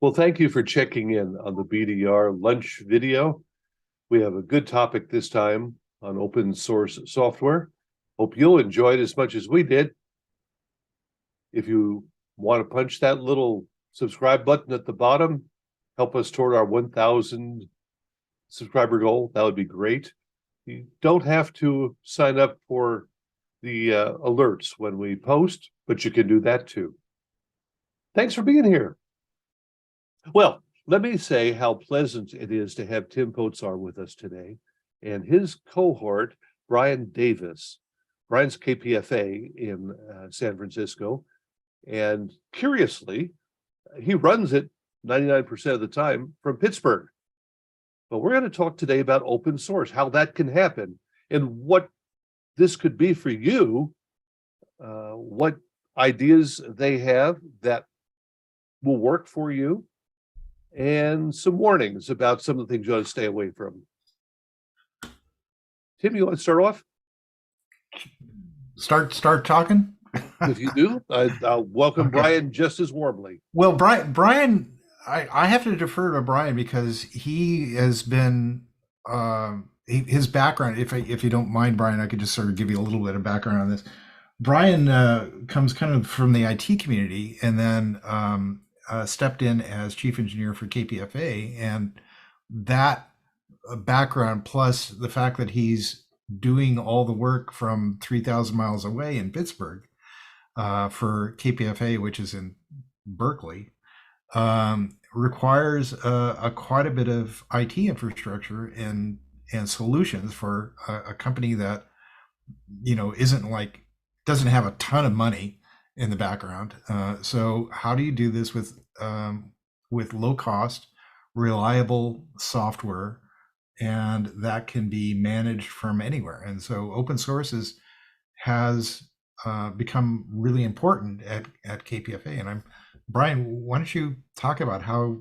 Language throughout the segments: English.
Well, thank you for checking in on the BDR lunch video. We have a good topic this time on open source software. Hope you'll enjoy it as much as we did. If you want to punch that little subscribe button at the bottom, help us toward our 1,000 subscriber goal, that would be great. You don't have to sign up for the alerts when we post, but you can do that too. Thanks for being here. Well, let me say how pleasant it is to have Tim Potsar with us today and his cohort, Brian Davis. Brian's KPFA in San Francisco. And curiously, he runs it 99% of the time from Pittsburgh. But we're going to talk today about open source, how that can happen, and what this could be for you, what ideas they have that will work for you, and some warnings about some of the things you ought to stay away from. Tim, you want to start off? Start talking? If you do, I'll welcome okay. Brian just as warmly. Well, Brian, I have to defer to Brian because he has been his background. If you don't mind, Brian, I could just sort of give you a little bit of background on this. Brian comes kind of from the IT community, and then stepped in as chief engineer for KPFA, and that background plus the fact that he's doing all the work from 3,000 miles away in Pittsburgh for KPFA, which is in Berkeley, requires quite a bit of IT infrastructure and solutions for a company that doesn't have a ton of money in the background. So how do you do this with low cost, reliable software, and that can be managed from anywhere? And so open source has become really important at KPFA. And Brian, why don't you talk about how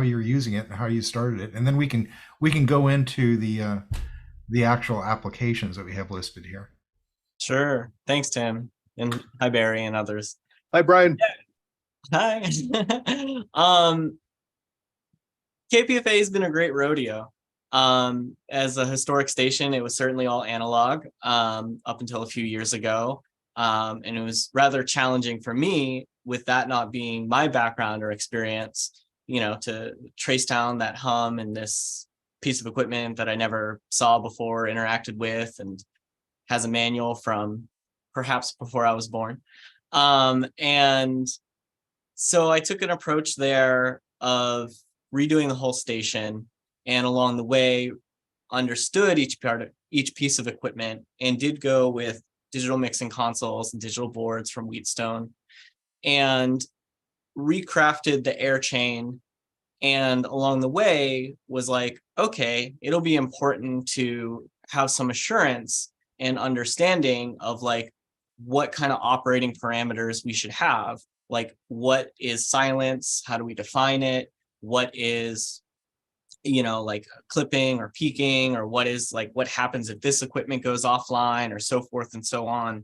you're using it and how you started it, and then we can go into the actual applications that we have listed here. Sure. Thanks, Tim. And hi, Barry and others. Hi, Brian. Hi. KPFA has been a great rodeo. As a historic station, it was certainly all analog up until a few years ago. And it was rather challenging for me, with that not being my background or experience, to trace down that hum and this piece of equipment that I never saw before, interacted with, and has a manual from perhaps before I was born. And so I took an approach there of redoing the whole station, and along the way understood each piece of equipment, and did go with digital mixing consoles and digital boards from Wheatstone, and recrafted the air chain. And along the way was like, okay, it'll be important to have some assurance and understanding of what kind of operating parameters we should have. Like, what is silence? How do we define it? What is, clipping or peaking, or what happens if this equipment goes offline, or so forth and so on.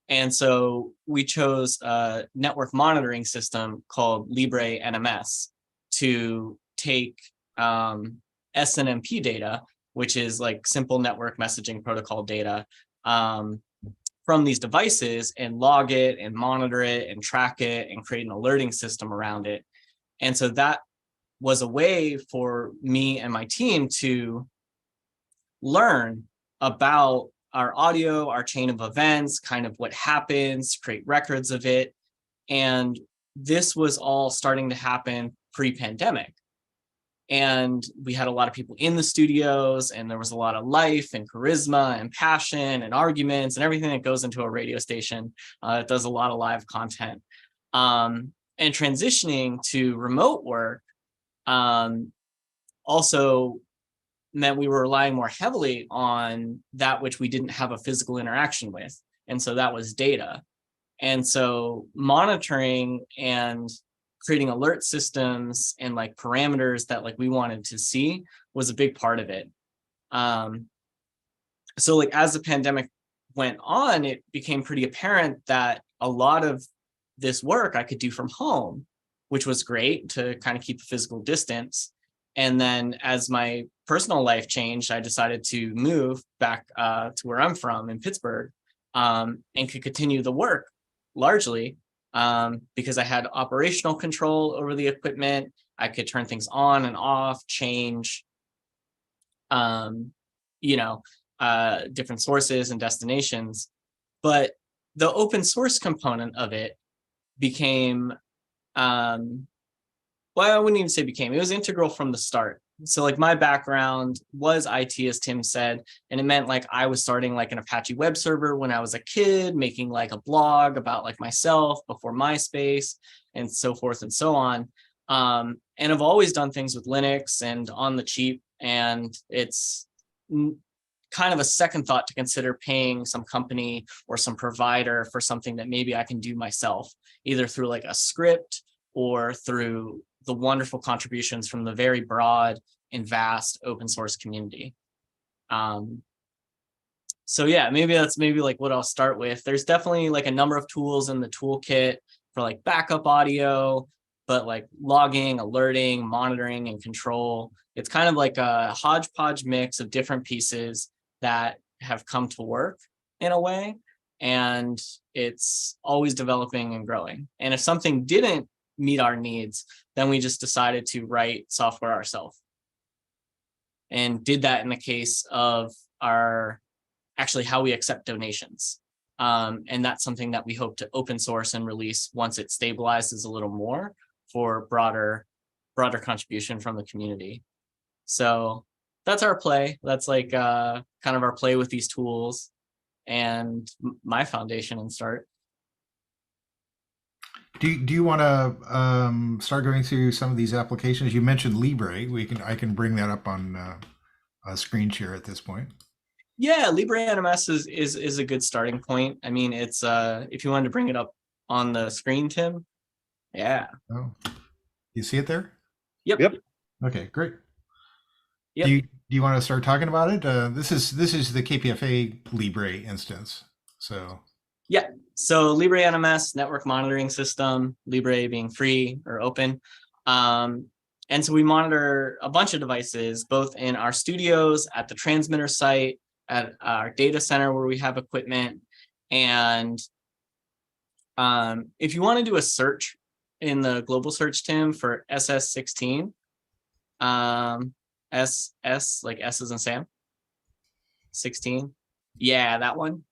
And so we chose a network monitoring system called Libre NMS to take SNMP data, which is simple network messaging protocol data, from these devices, and log it and monitor it and track it and create an alerting system around it. And so that was a way for me and my team to learn about our audio, our chain of events, kind of what happens, create records of it. And this was all starting to happen pre-pandemic. And we had a lot of people in the studios, and there was a lot of life and charisma and passion and arguments and everything that goes into a radio station that does a lot of live content. And transitioning to remote work also meant we were relying more heavily on that which we didn't have a physical interaction with. And so that was data. And so monitoring and creating alert systems and parameters that we wanted to see was a big part of it. So as the pandemic went on, it became pretty apparent that a lot of this work I could do from home, which was great to kind of keep a physical distance. And then as my personal life changed, I decided to move back to where I'm from in Pittsburgh, and could continue the work largely because I had operational control over the equipment. I could turn things on and off, change, different sources and destinations. But the open source component of it became, well, I wouldn't even say became, it was integral from the start. So like my background was IT, as Tim said, and it meant like I was starting like an Apache web server when I was a kid, making like a blog about like myself before MySpace and so forth and so on. And I've always done things with Linux and on the cheap, and it's kind of a second thought to consider paying some company or some provider for something that maybe I can do myself, either through like a script or through the wonderful contributions from the very broad and vast open source community. So yeah, maybe that's like what I'll start with. There's definitely like a number of tools in the toolkit for like backup audio, but like logging, alerting, monitoring, and control. It's kind of like a hodgepodge mix of different pieces that have come to work in a way, and it's always developing and growing. And if something didn't meet our needs, then we just decided to write software ourselves, and did that in the case of our actually how we accept donations. And that's something that we hope to open source and release once it stabilizes a little more for broader contribution from the community. So that's our play. That's like kind of our play with these tools and my foundation and start. Do you want to start going through some of these applications? You mentioned Libre. I can bring that up on a screen share at this point. Yeah, Libre NMS is a good starting point. I mean, it's if you wanted to bring it up on the screen, Tim. Yeah. Oh, you see it there? Yep. Okay, great. Yep. Do you want to start talking about it? This is the KPFA Libre instance. So yeah. So Libre NMS network monitoring system, Libre being free or open. And so we monitor a bunch of devices, both in our studios, at the transmitter site, at our data center where we have equipment. And if you want to do a search in the global search, Tim, for SS16, SS, like S as in Sam, 16. Yeah, that one.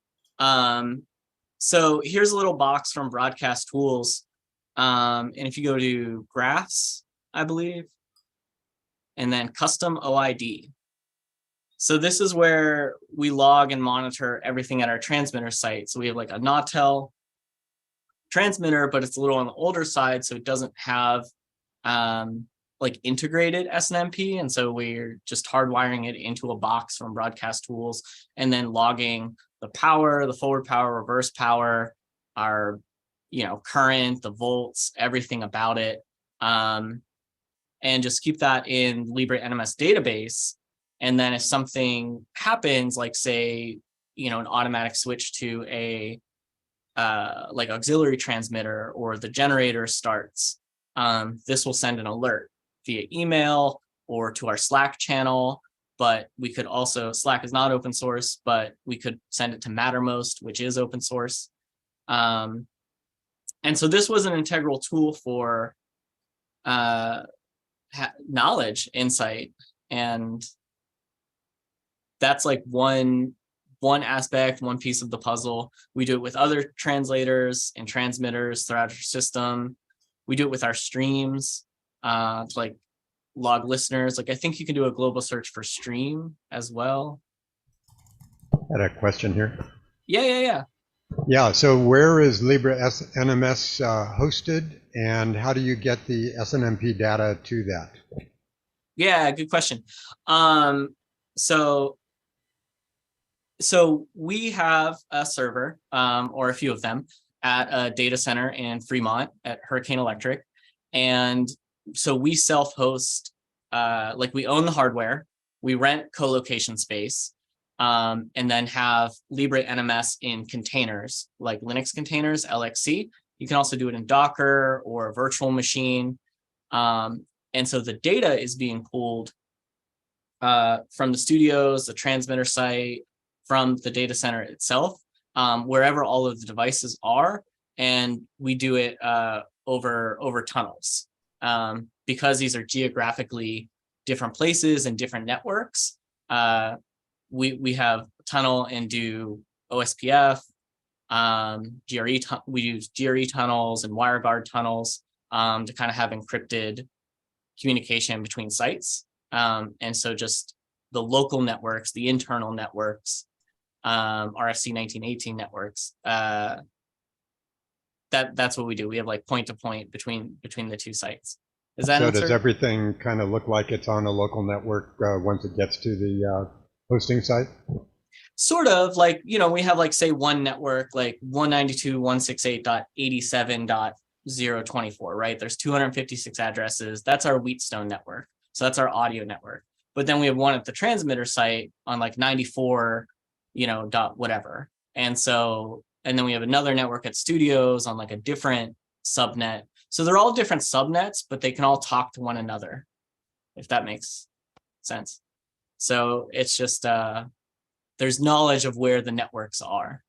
So here's a little box from Broadcast Tools. And if you go to graphs, I believe, and then custom OID. So this is where we log and monitor everything at our transmitter site. So we have like a Nautel transmitter, but it's a little on the older side, so it doesn't have like integrated SNMP. And so we're just hardwiring it into a box from Broadcast Tools and then logging the power, the forward power, reverse power, our current, the volts, everything about it. And just keep that in Libre NMS database. And then if something happens, like say, an automatic switch to a like auxiliary transmitter, or the generator starts, this will send an alert via email or to our Slack channel. But we could also, Slack is not open source, but we could send it to Mattermost, which is open source. And so this was an integral tool for knowledge, insight, and that's like one aspect, one piece of the puzzle. We do it with other translators and transmitters throughout our system. We do it with our streams to like log listeners. Like I think you can do a global search for stream as well. I had a question here. Yeah. Yeah, so where is Libre NMS hosted, and how do you get the SNMP data to that? Yeah, good question. So we have a server, or a few of them, at a data center in Fremont at Hurricane Electric. And so we self-host, like we own the hardware, we rent co-location space, and then have Libre NMS in containers, like Linux containers, LXC. You can also do it in Docker or a virtual machine. And so the data is being pulled from the studios, the transmitter site, from the data center itself, wherever all of the devices are. And we do it over tunnels. Because these are geographically different places and different networks, we have tunnel and do OSPF, GRE. We use GRE tunnels and WireGuard tunnels to kind of have encrypted communication between sites. And so just the local networks, the internal networks, RFC 1918 networks, that's what we do. We have like point to point between the two sites. Does that So answer? does everything kind of look like it's on a local network once it gets to the hosting site? Sort of, like, we have like, say, one network, like 192.168.87.024, right? There's 256 addresses. That's our Wheatstone network. So that's our audio network. But then we have one at the transmitter site on like 94, dot whatever. And then we have another network at studios on like a different subnet. So they're all different subnets, but they can all talk to one another, if that makes sense. So it's just, there's knowledge of where the networks are.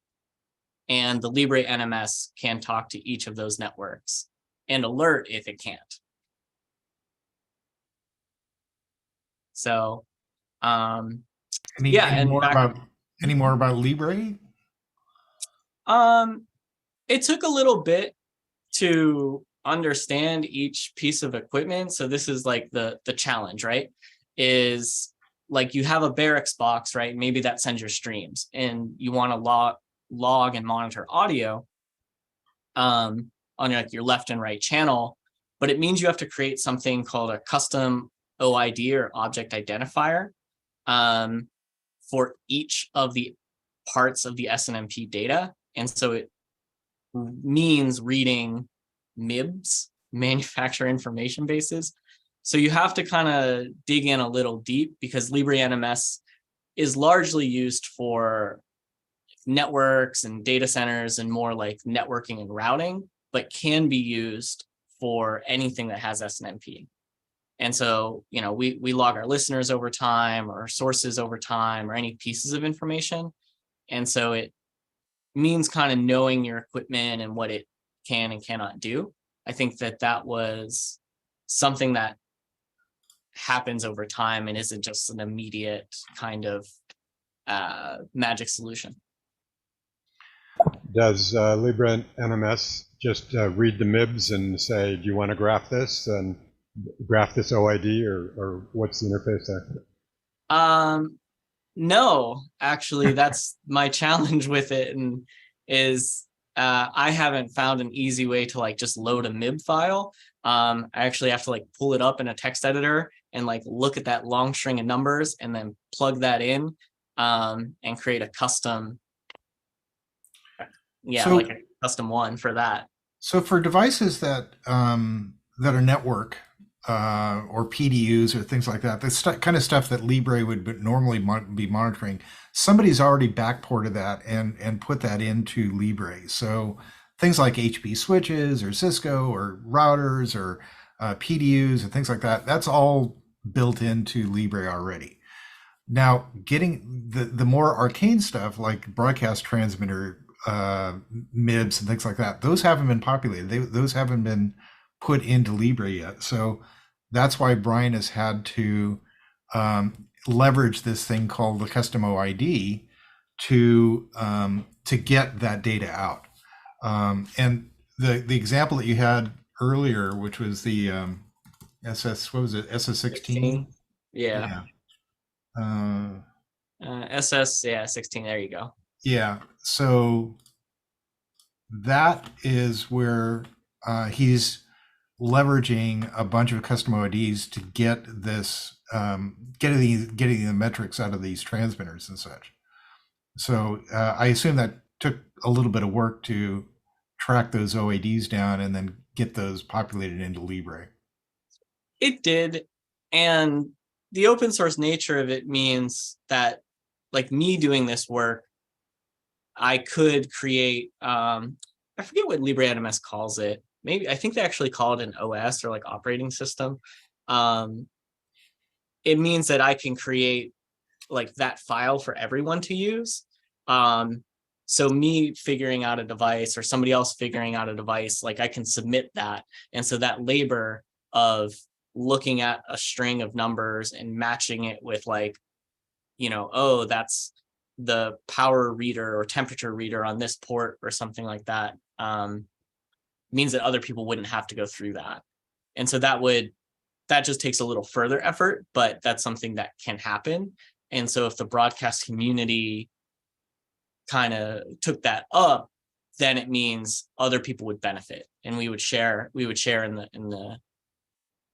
And the Libre NMS can talk to each of those networks and alert if it can't. So, Any more about Libre? It took a little bit to understand each piece of equipment. So this is like the challenge, right? Is like you have a Barracks box, right? Maybe that sends your streams, and you want to log and monitor audio on like your left and right channel, but it means you have to create something called a custom OID or object identifier for each of the parts of the SNMP data. And so it means reading MIBs, manufacturer information bases. So you have to kind of dig in a little deep, because Libre NMS is largely used for networks and data centers and more like networking and routing, but can be used for anything that has SNMP. And so, we log our listeners over time, or sources over time, or any pieces of information. And so it means kind of knowing your equipment and what it can and cannot do. I think that was something that happens over time and isn't just an immediate kind of magic solution. Does Libre NMS just read the MIBs and say, do you want to graph this and graph this OID, or what's the interface there? No, actually, that's my challenge with it, and is I haven't found an easy way to like just load a MIB file. I actually have to like pull it up in a text editor and like look at that long string of numbers and then plug that in and create a custom, like a custom one for that. So for devices that are network or PDUs or things like that, this kind of stuff that Libre would normally be monitoring, somebody's already backported that and put that into Libre. So things like HP switches or Cisco or routers or PDUs and things like that, that's all built into Libre already. Now, getting the more arcane stuff like broadcast transmitter MIBs and things like that, those haven't been populated. Those haven't been put into Libre yet. So that's why Brian has had to leverage this thing called the custom OID to get that data out. And the example that you had earlier, which was the SS16? Yeah. SS 16. There you go. Yeah. So that is where he's leveraging a bunch of custom OIDs to get this, getting the metrics out of these transmitters and such. So I assume that took a little bit of work to track those OIDs down and then get those populated into Libre. It did. And the open source nature of it means that, like me doing this work, I could create I forget what LibreNMS calls it. Maybe I think they actually call it an OS or like operating system. It means that I can create like that file for everyone to use. So me figuring out a device or somebody else figuring out a device, like I can submit that. And so that labor of looking at a string of numbers and matching it with like, oh, that's the power reader or temperature reader on this port or something like that, means that other people wouldn't have to go through that. And so that just takes a little further effort, but that's something that can happen. And so if the broadcast community kind of took that up, then it means other people would benefit and we would share in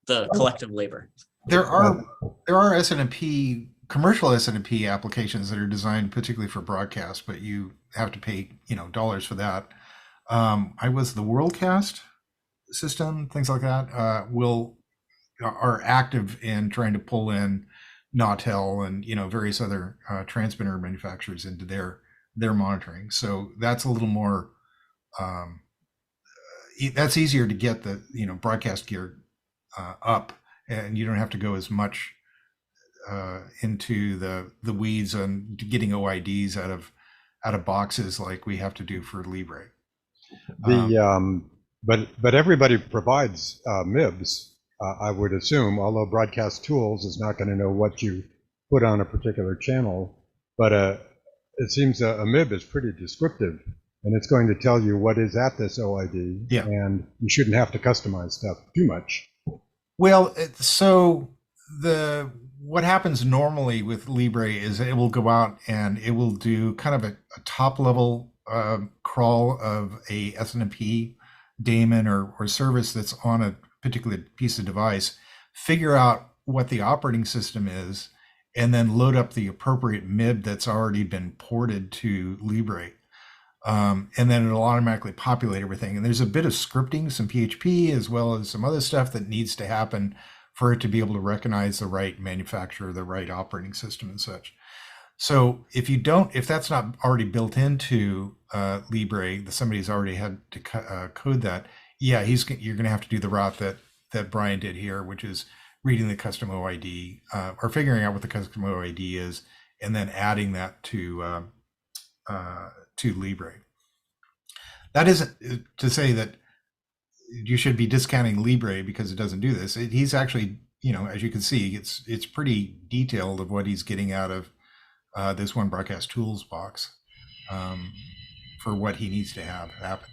the collective labor. There are SNMP commercial SNMP applications that are designed particularly for broadcast, but you have to pay dollars for that. I was the WorldCast system, things like that, are active in trying to pull in Nautel and various other transmitter manufacturers into their monitoring. So that's a little more that's easier to get the broadcast gear up, and you don't have to go as much into the weeds on getting OIDs out of boxes like we have to do for Libre. But everybody provides MIBs, I would assume, although Broadcast Tools is not going to know what you put on a particular channel. But it seems a MIB is pretty descriptive, and it's going to tell you what is at this OID, yeah. And you shouldn't have to customize stuff too much. Well, so what happens normally with Libre is it will go out and it will do kind of a top level crawl of a SNMP daemon or service that's on a particular piece of device, figure out what the operating system is, and then load up the appropriate MIB that's already been ported to Libre. And then it'll automatically populate everything. And there's a bit of scripting, some PHP, as well as some other stuff that needs to happen for it to be able to recognize the right manufacturer, the right operating system and such. So if that's not already built into Libre, that somebody's already had to code that, yeah, you're going to have to do the route that Brian did here, which is reading the custom OID or figuring out what the custom OID is, and then adding that to Libre. That isn't to say that you should be discounting Libre because it doesn't do this. He's actually, as you can see, it's pretty detailed of what he's getting out of this one Broadcast Tools box for what he needs to have happen.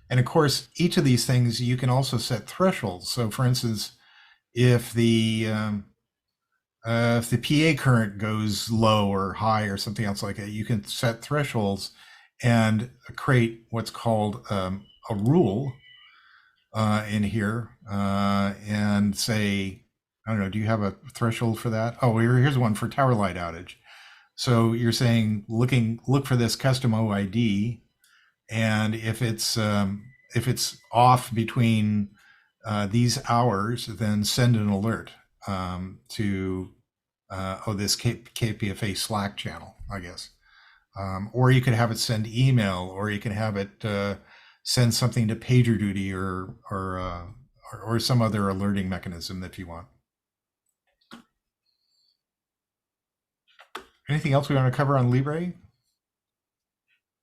And of course, each of these things you can also set thresholds. So, for instance, if the PA current goes low or high or something else like that, you can set thresholds and create what's called a rule in here and say, I don't know, do you have a threshold for that? Oh, here's one for tower light outage. So you're saying look for this custom OID, and if it's off between these hours, then send an alert to this KPFA Slack channel, I guess. Or you could have it send email, or you can have it send something to PagerDuty or some other alerting mechanism if you want. Anything else we want to cover on Libre?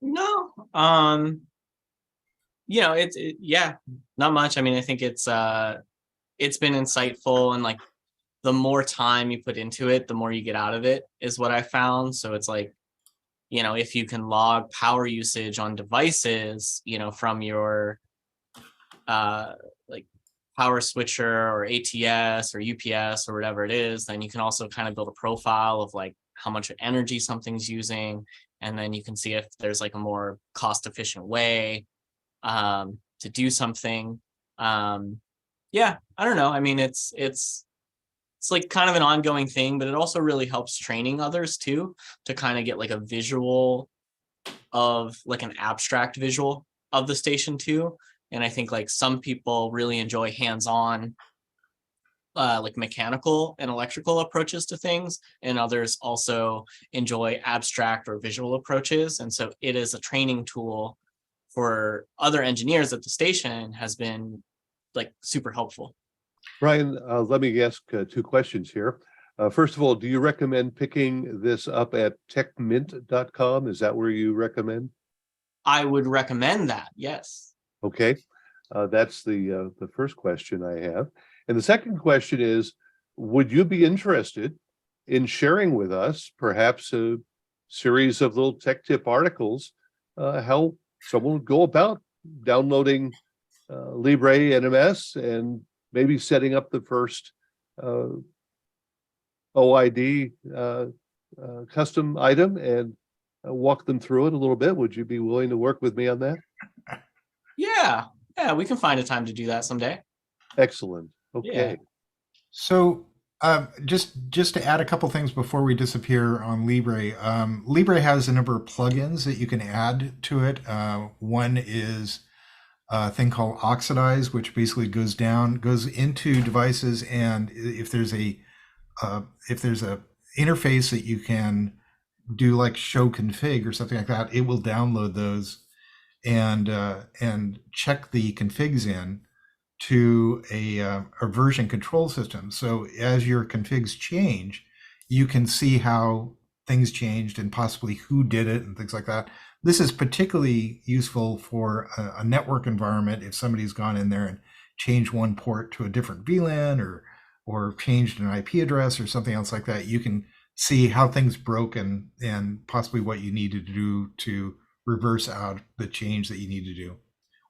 No. Not much. I mean, I think it's been insightful, and like the more time you put into it, the more you get out of it is what I found. So it's like, if you can log power usage on devices, from your like power switcher or ATS or UPS or whatever it is, then you can also kind of build a profile of like how much energy something's using. And then you can see if there's like a more cost efficient way to do something. I don't know. I mean, it's like kind of an ongoing thing, but it also really helps training others too, to kind of get like a visual of like an abstract visual of the station too. And I think like some people really enjoy hands-on like mechanical and electrical approaches to things, and others also enjoy abstract or visual approaches. And so it is a training tool for other engineers at the station has been like super helpful. Brian, let me ask two questions here. First of all, do you recommend picking this up at techmint.com? Is that where you recommend? I would recommend that, yes. Okay, that's the first question I have. And the second question is, would you be interested in sharing with us perhaps a series of little tech tip articles, how someone would go about downloading Libre NMS and maybe setting up the first OID custom item and walk them through it a little bit? Would you be willing to work with me on that? Yeah, we can find a time to do that someday. Excellent. Okay. Yeah. So just to add a couple things before we disappear on Libre. Libre has a number of plugins that you can add to it. One is a thing called Oxidize, which basically goes into devices, and if there's a interface that you can do like show config or something like that, it will download those and check the configs in to a version control system. So as your configs change, you can see how things changed and possibly who did it and things like that. This is particularly useful for a network environment. If somebody's gone in there and changed one port to a different VLAN or changed an IP address or something else like that, you can see how things broke and possibly what you need to do to reverse out the change that you need to do,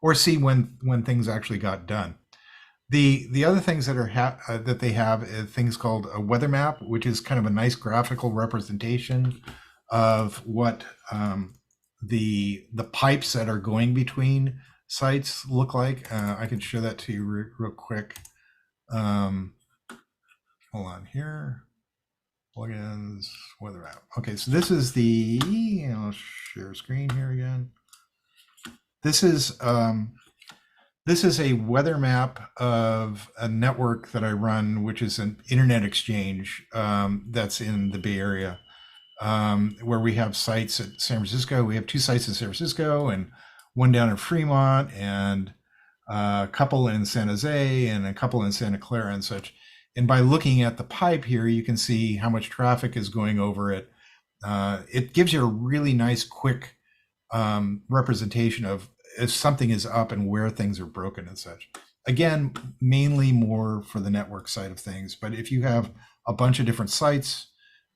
or see when things actually got done. The other things that are that they have is things called a weather map, which is kind of a nice graphical representation of what the pipes that are going between sites look like. I can show that to you real quick. Hold on here. Plugins, weather map. Okay, so this is I'll share screen here again. This is a weather map of a network that I run, which is an internet exchange that's in the Bay Area, where we have sites at San Francisco. We have 2 sites in San Francisco and one down in Fremont, and a couple in San Jose and a couple in Santa Clara and such. And by looking at the pipe here, you can see how much traffic is going over it. It gives you a really nice, quick representation of if something is up and where things are broken and such. Again, mainly more for the network side of things. But if you have a bunch of different sites,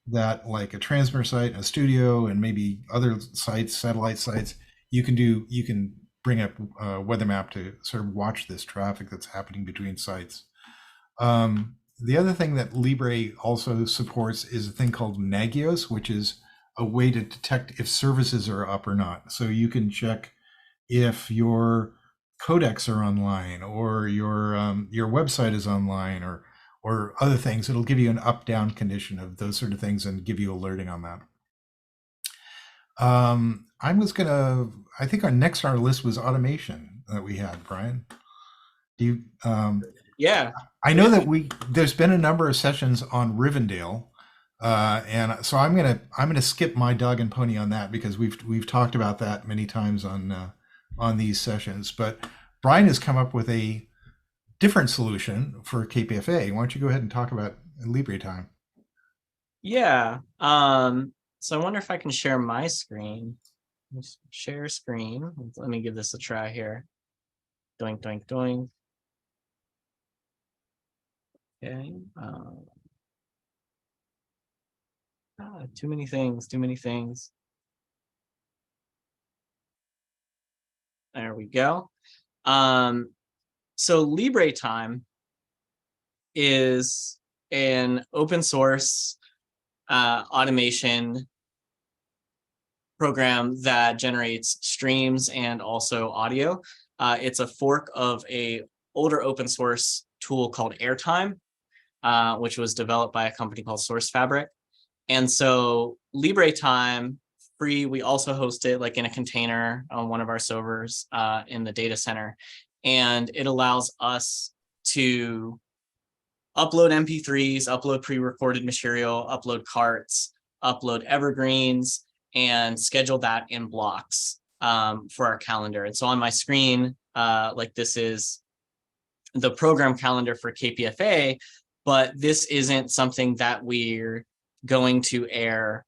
that like a transmitter site, a studio, and maybe other sites, satellite sites, you can bring up a weather map to sort of watch this traffic that's happening between sites. The other thing that Libre also supports is a thing called Nagios, which is a way to detect if services are up or not. So you can check if your codecs are online or your website is online or other things. It'll give you an up-down condition of those sort of things and give you alerting on that. I think our next on our list was automation that we had, Brian. Do you? Yeah. I know that there's been a number of sessions on Rivendell, and so I'm gonna skip my dog and pony on that because we've talked about that many times on these sessions. But Brian has come up with a different solution for KPFA. Why don't you go ahead and talk about Libre time? Yeah. So I wonder if I can share my screen. Share screen. Let me give this a try here. Doink, doink, doink. Okay. Too many things. There we go. So Libre Time is an open source automation program that generates streams and also audio. It's a fork of a older open source tool called Airtime, which was developed by a company called SourceFabric. And so Libre Time free, we also host it like in a container on one of our servers in the data center. And it allows us to upload MP3s, upload pre-recorded material, upload carts, upload evergreens, and schedule that in blocks. for our calendar. And so on my screen, like this is the program calendar for KPFA, but this isn't something that we're going to air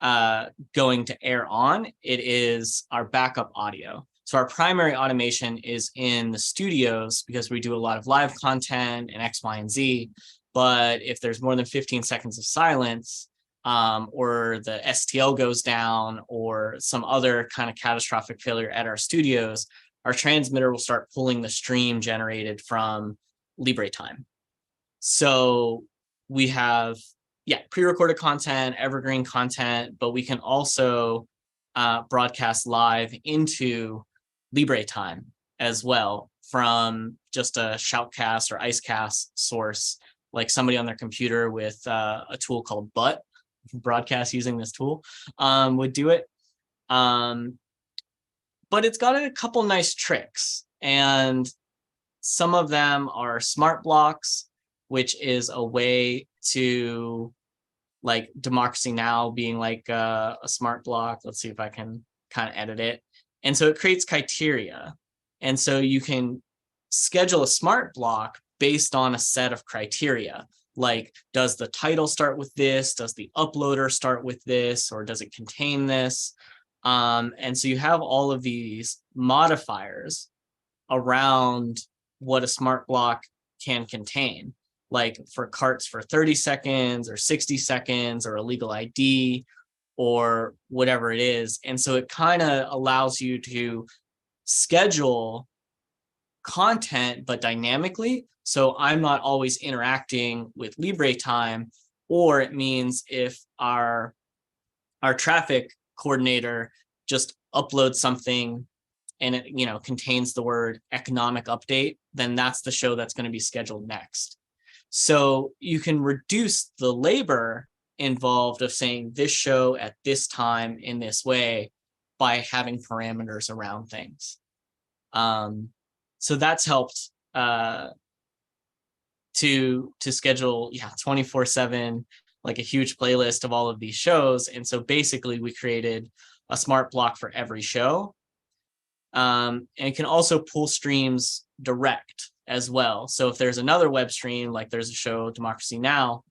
on. It is our backup audio. So our primary automation is in the studios because we do a lot of live content and X, Y, and Z. But if there's more than 15 seconds of silence, or the STL goes down, or some other kind of catastrophic failure at our studios, our transmitter will start pulling the stream generated from LibreTime. So we have, pre-recorded content, evergreen content, but we can also broadcast live into LibreTime as well from just a shoutcast or icecast source, like somebody on their computer with a tool called Butt, broadcast using this tool, would do it. But it's got a couple nice tricks, and some of them are smart blocks, which is a way to, like Democracy Now! Being like a smart block. Let's see if I can kind of edit it. And so it creates criteria. And so you can schedule a smart block based on a set of criteria. Like, does the title start with this? Does the uploader start with this? Or does it contain this? And so you have all of these modifiers around what a smart block can contain, like for carts for 30 seconds or 60 seconds or a legal ID or whatever it is. And so it kind of allows you to schedule content, but dynamically. So I'm not always interacting with LibreTime, or it means if our traffic coordinator just uploads something and it, contains the word economic update, then that's the show that's going to be scheduled next. So you can reduce the labor involved of saying this show at this time in this way by having parameters around things. So that's helped to schedule 24/7, like a huge playlist of all of these shows. And so basically we created a smart block for every show. And it can also pull streams direct as well. So if there's another web stream, like there's a show, Democracy Now!,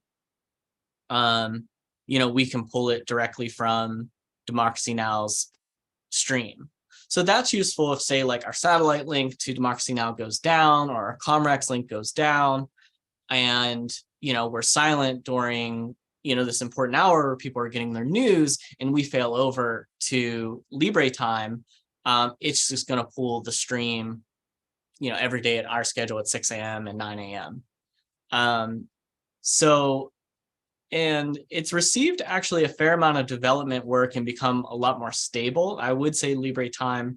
we can pull it directly from Democracy Now!'s stream. So that's useful if, say, like our satellite link to Democracy Now! Goes down, or our Comrex link goes down, and, we're silent during, this important hour where people are getting their news, and we fail over to LibreTime. It's just going to pull the stream, every day at our schedule at 6 a.m. and 9 a.m. And it's received actually a fair amount of development work and become a lot more stable. I would say LibreTime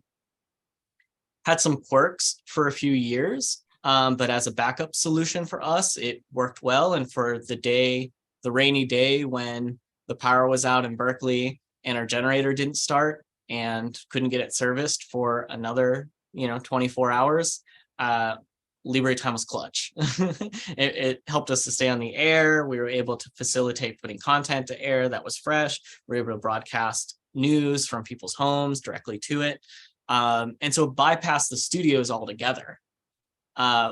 had some quirks for a few years, but as a backup solution for us, it worked well. And for the rainy day when the power was out in Berkeley and our generator didn't start and couldn't get it serviced for another, 24 hours, LibreTime was clutch. It helped us to stay on the air. We were able to facilitate putting content to air that was fresh. We were able to broadcast news from people's homes directly to it. And so bypassed the studios altogether,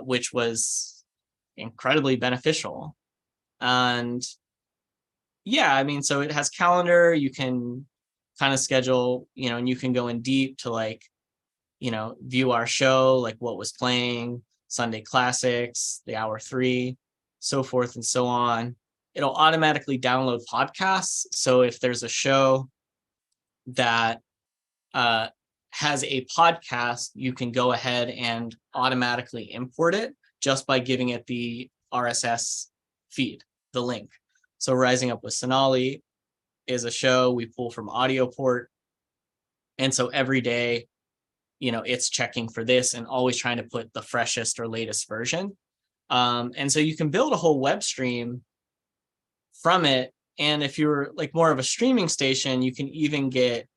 which was incredibly beneficial. And so it has calendar. You can kind of schedule, and you can go in deep to view our show, like what was playing, Sunday Classics, the Hour 3, so forth and so on. It'll automatically download podcasts. So if there's a show that has a podcast, you can go ahead and automatically import it just by giving it the RSS feed, the link. So Rising Up with Sonali is a show we pull from AudioPort. And so every day, it's checking for this and always trying to put the freshest or latest version. And so you can build a whole web stream from it. And if you're like more of a streaming station, you can even get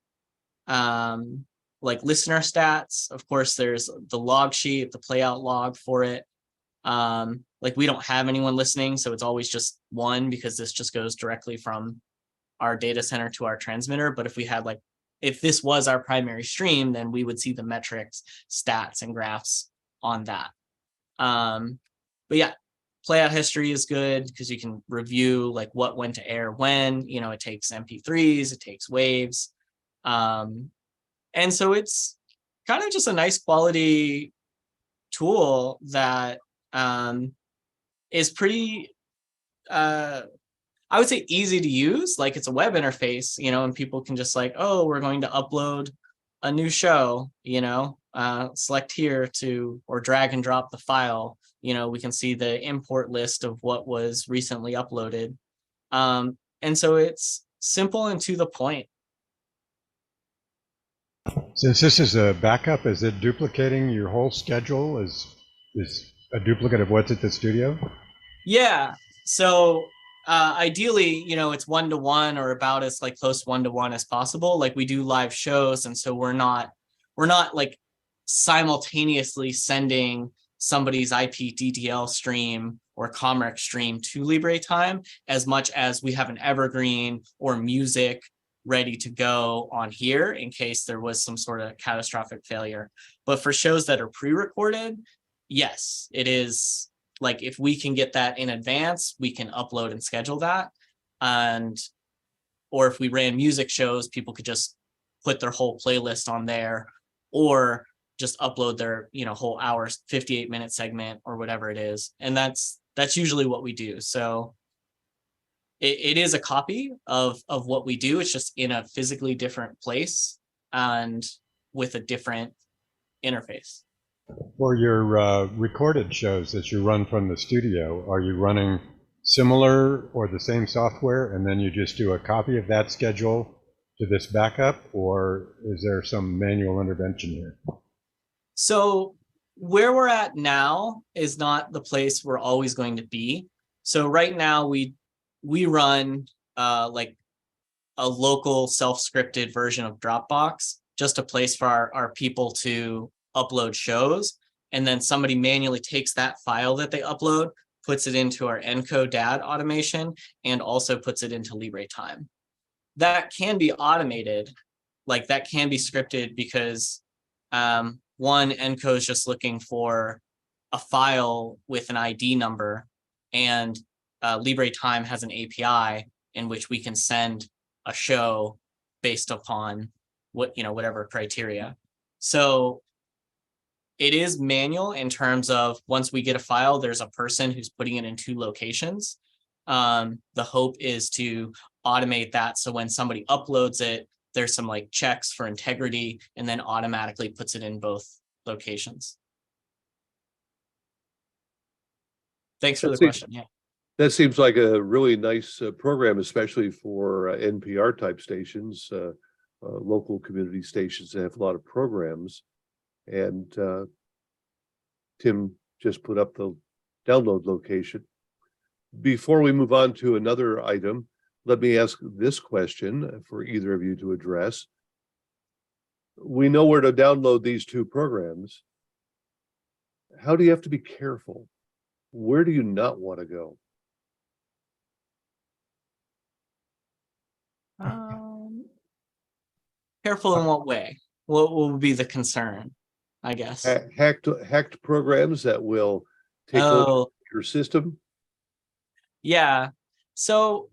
like listener stats. Of course, there's the log sheet, the playout log for it. Like we don't have anyone listening, so it's always just one because this just goes directly from our data center to our transmitter. But if we had like if this was our primary stream, then we would see the metrics, stats, and graphs on that. But yeah, playout history is good because you can review like what went to air when. You know, it takes MP3s, it takes waves, and so it's kind of just a nice quality tool that is pretty, I would say, easy to use. Like, it's a web interface, you know, and people can just like, oh, we're going to upload a new show, you know, select here to, or drag and drop the file. You know, we can see the import list of what was recently uploaded. And so it's simple and to the point. Since this is a backup, is it duplicating your whole schedule? Is a duplicate of what's at the studio? Yeah. So ideally, you know, it's 1-to-1 or about as like close 1-to-1 as possible. Like, we do live shows, and so we're not like simultaneously sending somebody's IP DTL stream or Comrec stream to LibreTime as much as we have an evergreen or music ready to go on here in case there was some sort of catastrophic failure. But for shows that are pre-recorded, yes, it is. Like, if we can get that in advance, we can upload and schedule that. And, or if we ran music shows, people could just put their whole playlist on there, or just upload their, you know, whole hour, 58-minute segment or whatever it is. And that's usually what we do. So it is a copy of what we do. It's just in a physically different place and with a different interface. For your recorded shows that you run from the studio, are you running similar or the same software, and then you just do a copy of that schedule to this backup, or is there some manual intervention here? So where we're at now is not the place we're always going to be. So right now we run like a local self-scripted version of Dropbox, just a place for our people to upload shows, and then somebody manually takes that file that they upload, puts it into our encode DAD automation, and also puts it into LibreTime. That can be automated, like that can be scripted, because one, encode is just looking for a file with an ID number, and LibreTime has an API in which we can send a show based upon what, you know, whatever criteria. So it is manual in terms of once we get a file, there's a person who's putting it in 2 locations. The hope is to automate that, so when somebody uploads it, there's some like checks for integrity, and then automatically puts it in both locations. Thanks for the question. Yeah. That seems like a really nice program, especially for NPR type stations, local community stations that have a lot of programs. And Tim just put up the download location. Before we move on to another item, let me ask this question for either of you to address. We know where to download these 2 programs. How do you have to be careful? Where do you not want to go? Careful in what way? What will be the concern, I guess? Hacked programs that will take over your system? Yeah. So,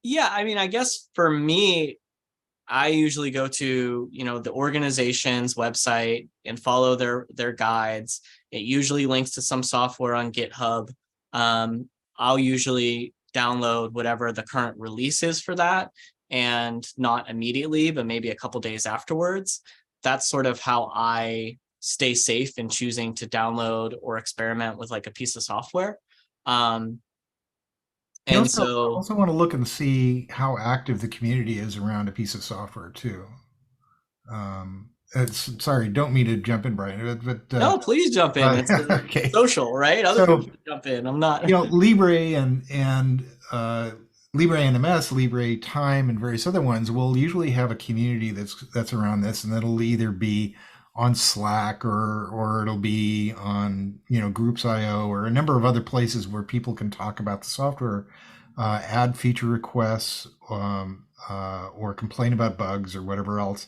yeah, I mean, I guess for me, I usually go to, you know, the organization's website and follow their guides. It usually links to some software on GitHub. I'll usually download whatever the current release is for that, and not immediately, but maybe a couple days afterwards. That's sort of how I stay safe in choosing to download or experiment with like a piece of software. You And also want to look and see how active the community is around a piece of software too. Sorry, don't mean to jump in, Brian, but no, please jump in. It's okay. Social, right? Other people can jump in. I'm not. You know, Libre and Libre NMS, LibreTime, and various other ones will usually have a community that's around this, and that'll either be on Slack or it'll be on, you know, Groups.io or a number of other places where people can talk about the software. add feature requests, or complain about bugs or whatever else.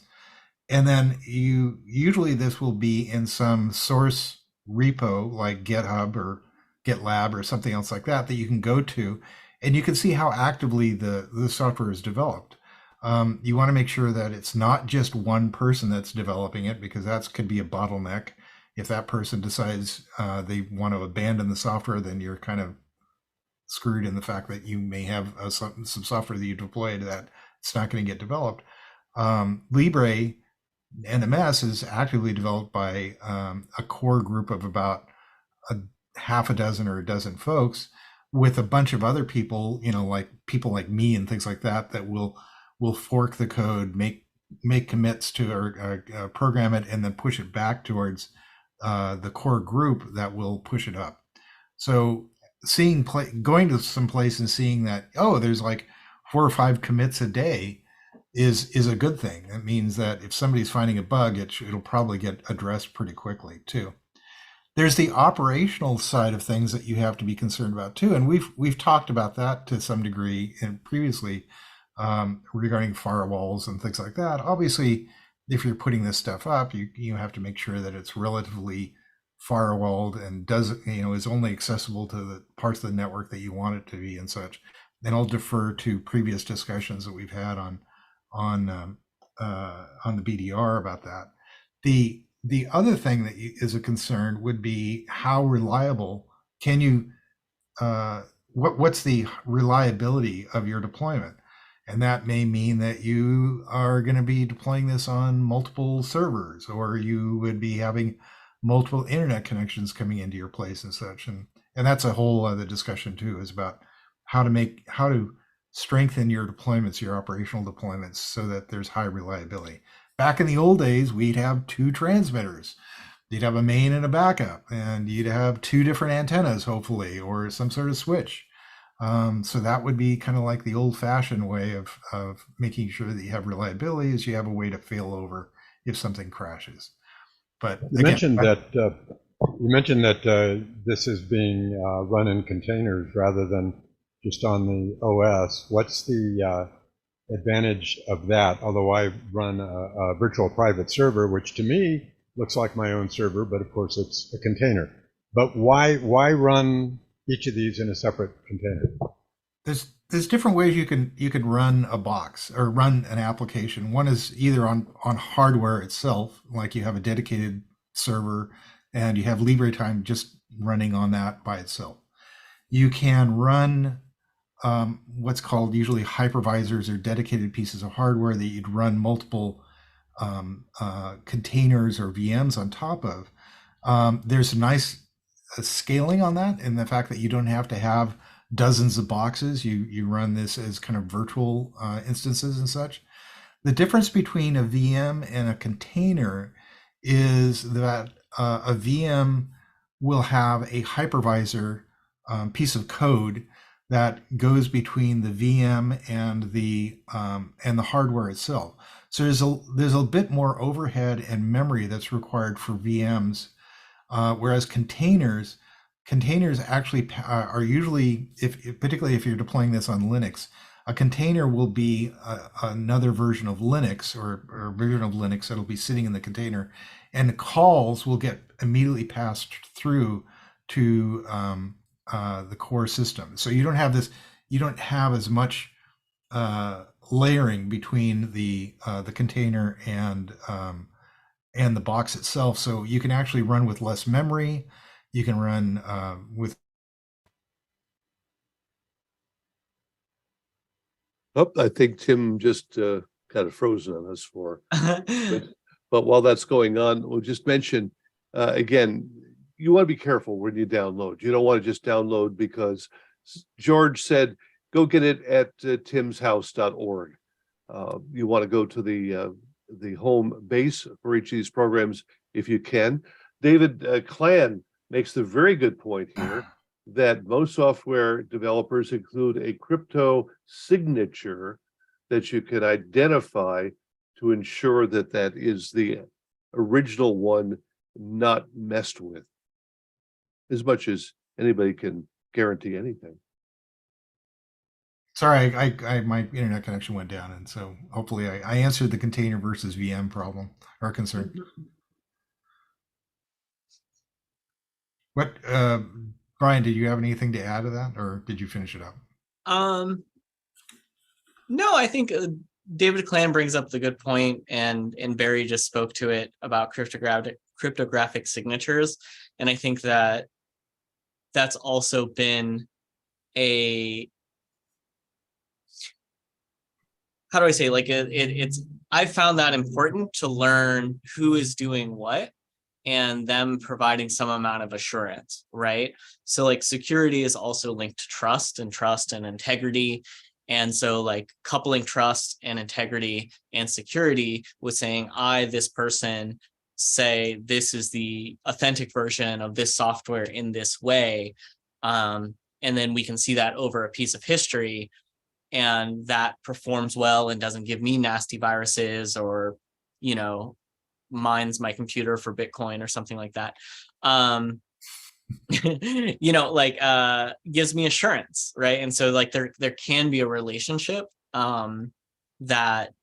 And then usually this will be in some source repo like GitHub or GitLab or something else like that you can go to, and you can see how actively the software is developed. You want to make sure that it's not just one person that's developing it, because that could be a bottleneck. If that person decides they want to abandon the software, then you're kind of screwed in the fact that you may have some software that you deployed that it's not going to get developed. Libre NMS is actively developed by a core group of about a half a dozen or a dozen folks, with a bunch of other people, like people like me and things like that, that will fork the code, make commits to or program it, and then push it back towards the core group that will push it up. So going to some place and seeing that, oh, there's like 4 or 5 commits a day is a good thing. That means that if somebody's finding a bug, it'll probably get addressed pretty quickly too. There's the operational side of things that you have to be concerned about too, and we've talked about that to some degree and previously, regarding firewalls and things like that. Obviously, if you're putting this stuff up, you have to make sure that it's relatively firewalled and is only accessible to the parts of the network that you want it to be and such. And I'll defer to previous discussions that we've had on the BDR about that. The other thing that is a concern would be how reliable can you what's the reliability of your deployment. And that may mean that you are going to be deploying this on multiple servers, or you would be having multiple internet connections coming into your place and such. And that's a whole other discussion too, is about how to strengthen your deployments, your operational deployments, so that there's high reliability. Back in the old days, we'd have 2 transmitters. You'd have a main and a backup, and you'd have 2 different antennas, hopefully, or some sort of switch. So that would be kind of like the old-fashioned way of making sure that you have reliability, is you have a way to fail over if something crashes. But you mentioned that this is being run in containers rather than just on the OS. What's the advantage of that? Although I run a virtual private server, which to me looks like my own server, but of course it's a container. But why run each of these in a separate container? There's different ways you can run a box or run an application. One is either on hardware itself, like you have a dedicated server and you have LibreTime just running on that by itself. You can run what's called usually hypervisors or dedicated pieces of hardware that you'd run multiple containers or VMs on top of. There's a nice scaling on that, in the fact that you don't have to have dozens of boxes. You run this as kind of virtual instances and such. The difference between a VM and a container is that a VM will have a hypervisor piece of code that goes between the VM and the hardware itself. So there's a bit more overhead and memory that's required for VMs, whereas containers actually are usually, particularly if you're deploying this on Linux, a container will be another version of Linux or a version of Linux that'll be sitting in the container, and the calls will get immediately passed through to the core system. So you don't have as much layering between the container and the box itself. So you can actually run with less memory. You can run with. Oh, I think Tim just got it frozen on us for. But while that's going on, we'll just mention again, you want to be careful when you download. You don't want to just download because George said, go get it at timshouse.org. You want to go to the home base for each of these programs if you can. David Clan makes the very good point here that most software developers include a crypto signature that you can identify to ensure that that is the original one, not messed with, as much as anybody can guarantee anything. Sorry, my internet connection went down, and so hopefully I answered the container versus VM problem or concern. What, Brian, did you have anything to add to that, or did you finish it up? No, I think David Clan brings up the good point, and Barry just spoke to it about cryptographic signatures, and I think that that's also been a, how do I say, like it's I found that important to learn who is doing what and them providing some amount of assurance, right? So like security is also linked to trust and integrity. And so like coupling trust and integrity and security with saying, this person, say this is the authentic version of this software in this way. And then we can see that over a piece of history, and that performs well and doesn't give me nasty viruses or, mines my computer for Bitcoin or something like that. Gives me assurance, right? And so like there can be a relationship that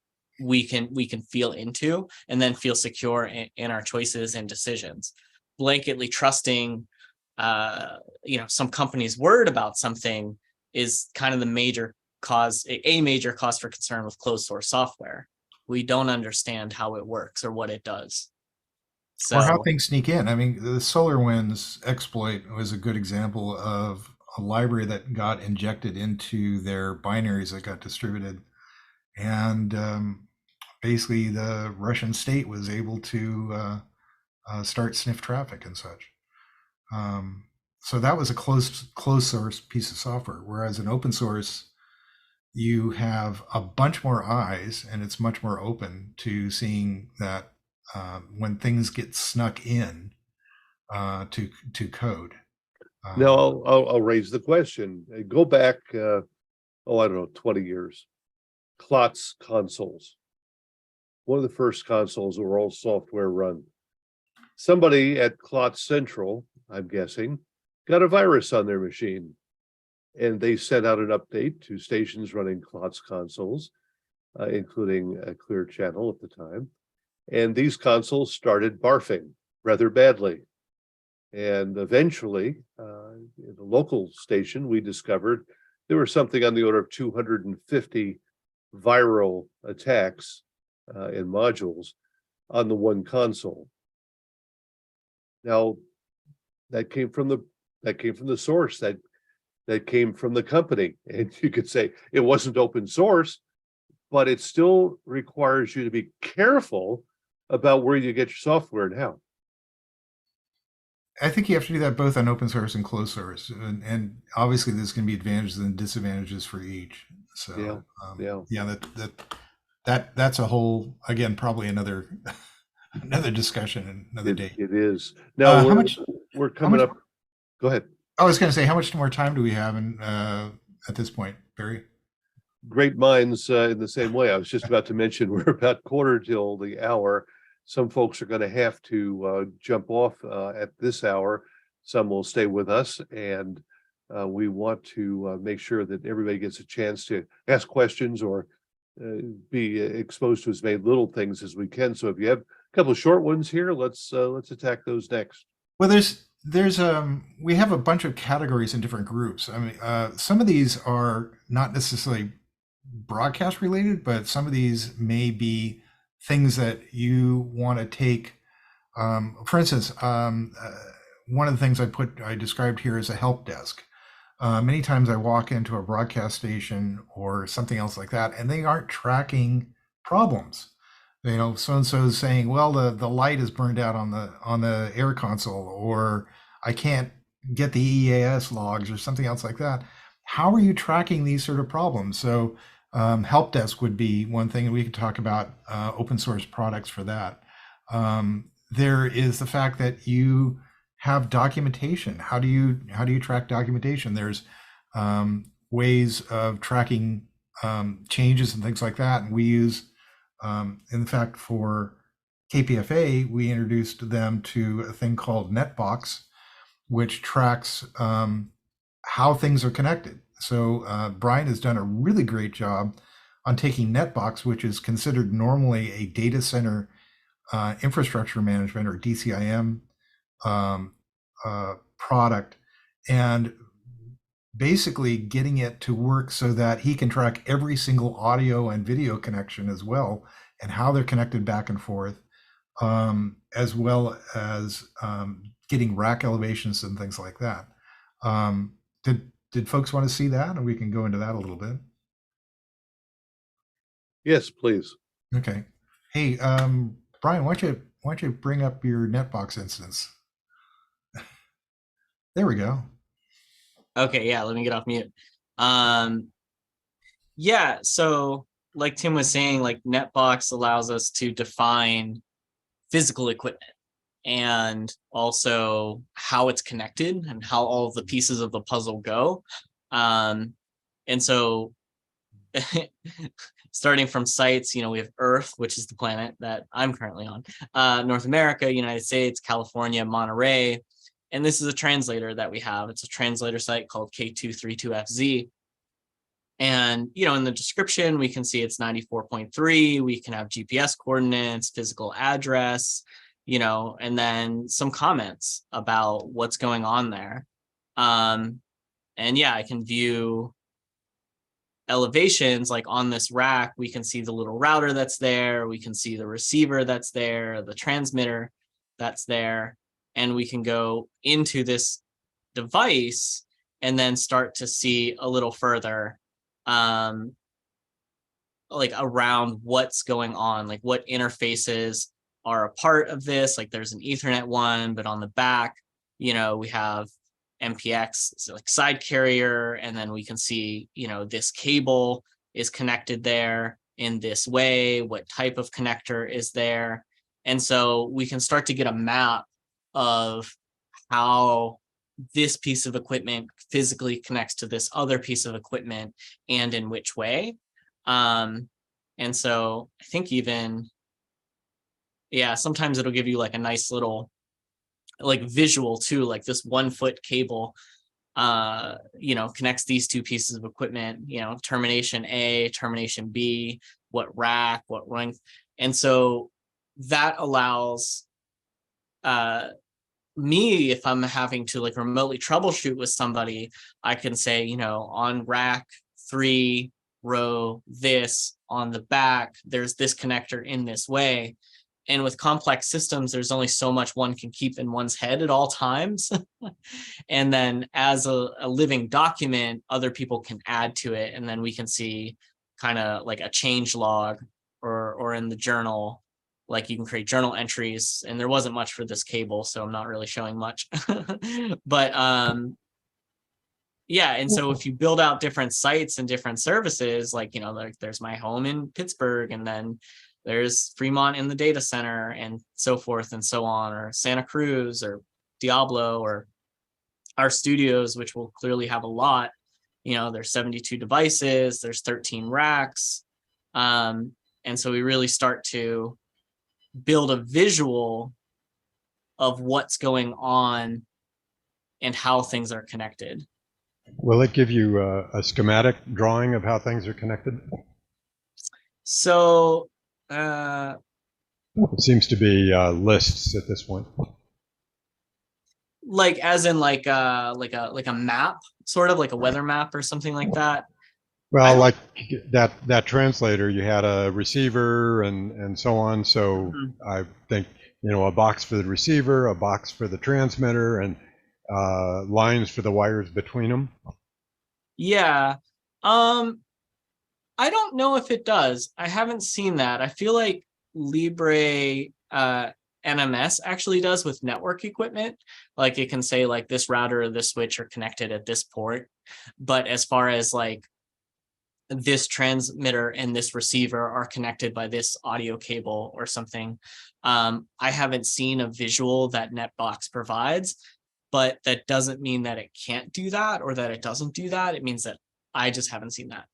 we can feel into and then feel secure in our choices and decisions. Blanketly trusting some company's word about something is kind of the major cause for concern with closed source software. We don't understand how it works or what it does. So, or how things sneak in. I mean, the SolarWinds exploit was a good example of a library that got injected into their binaries that got distributed. And basically, the Russian state was able to start sniff traffic and such. So that was a closed source piece of software. Whereas in open source, you have a bunch more eyes, and it's much more open to seeing that when things get snuck in to code. Now I'll raise the question. Go back, I don't know, 20 years. CLOTS consoles. One of the first consoles were all software run. Somebody at CLOTS Central, I'm guessing, got a virus on their machine. And they sent out an update to stations running CLOTS consoles, including a Clear Channel at the time. And these consoles started barfing rather badly. And eventually, in the local station, we discovered there was something on the order of 250 viral attacks in modules on the one console. Now, that came from the source, that came from the company. And you could say it wasn't open source, but it still requires you to be careful about where you get your software and how. I think you have to do that both on open source and closed source, and obviously there's going to be advantages and disadvantages for each. So that's a whole, again, probably another discussion another day. It is. Now we're coming up. Go ahead. I was going to say, how much more time do we have at this point, Barry? Great minds in the same way. I was just about to mention we're about quarter till the hour. Some folks are going to have to jump off at this hour. Some will stay with us, and we want to make sure that everybody gets a chance to ask questions or be exposed to as many little things as we can. So if you have a couple of short ones here, let's attack those next. Well, we have a bunch of categories in different groups. I mean, some of these are not necessarily broadcast related, but some of these may be things that you want to take. For instance, one of the things I described here is a help desk. Many times I walk into a broadcast station or something else like that, and they aren't tracking problems. So and so is saying, well, the light is burned out on the air console, or I can't get the EAS logs or something else like that. How are you tracking these sort of problems? So help desk would be one thing, and we could talk about open source products for that. There is the fact that you have documentation. How do you track documentation? There's ways of tracking changes and things like that, and we use. In fact, for KPFA, we introduced them to a thing called Netbox, which tracks how things are connected. So Brian has done a really great job on taking Netbox, which is considered normally a data center infrastructure management or DCIM um, product, and basically getting it to work so that he can track every single audio and video connection as well, and how they're connected back and forth, as well as getting rack elevations and things like that. Did folks want to see that? And we can go into that a little bit. Yes, please. Okay. Hey, Brian, why don't you bring up your Netbox instance? There we go. Okay, yeah, let me get off mute. Yeah, so like Tim was saying, like Netbox allows us to define physical equipment and also how it's connected and how all of the pieces of the puzzle go. And so starting from sites, we have Earth, which is the planet that I'm currently on, North America, United States, California, Monterey. And this is a translator that we have. It's a translator site called K232FZ. And, in the description, we can see it's 94.3. We can have GPS coordinates, physical address, and then some comments about what's going on there. And yeah, I can view elevations like on this rack. We can see the little router that's there. We can see the receiver that's there, the transmitter that's there. And we can go into this device and then start to see a little further like around what's going on, like what interfaces are a part of this. Like there's an Ethernet one, but on the back, we have MPX, so like side carrier, and then we can see, this cable is connected there in this way, what type of connector is there. And so we can start to get a map of how this piece of equipment physically connects to this other piece of equipment and in which way. And so I think even, sometimes it'll give you like a nice little like visual too, like this 1 foot cable, connects these two pieces of equipment, termination A, termination B, what rack, what length. And so that allows me, if I'm having to like remotely troubleshoot with somebody, I can say, on rack 3, row this, on the back, there's this connector in this way. And with complex systems, there's only so much one can keep in one's head at all times. And then as a living document, other people can add to it. And then we can see kind of like a change log or in the journal, like you can create journal entries. And there wasn't much for this cable, so I'm not really showing much. But yeah, and so if you build out different sites and different services, like, like there's my home in Pittsburgh, and then there's Fremont in the data center and so forth and so on, or Santa Cruz or Diablo or our studios, which will clearly have a lot, there's 72 devices, there's 13 racks. And so we really start to build a visual of what's going on and how things are connected. Will it give you a schematic drawing of how things are connected? So it seems to be lists at this point. Like as in like a map, sort of like a weather map or something like that. Well, like that translator, you had a receiver and so on. So I think, a box for the receiver, a box for the transmitter, and lines for the wires between them. Yeah. I don't know if it does. I haven't seen that. I feel like Libre NMS actually does with network equipment. Like it can say like this router or this switch are connected at this port. But as far as like this transmitter and this receiver are connected by this audio cable or something, I haven't seen a visual that Netbox provides, but that doesn't mean that it can't do that or that it doesn't do that. It means that I just haven't seen that.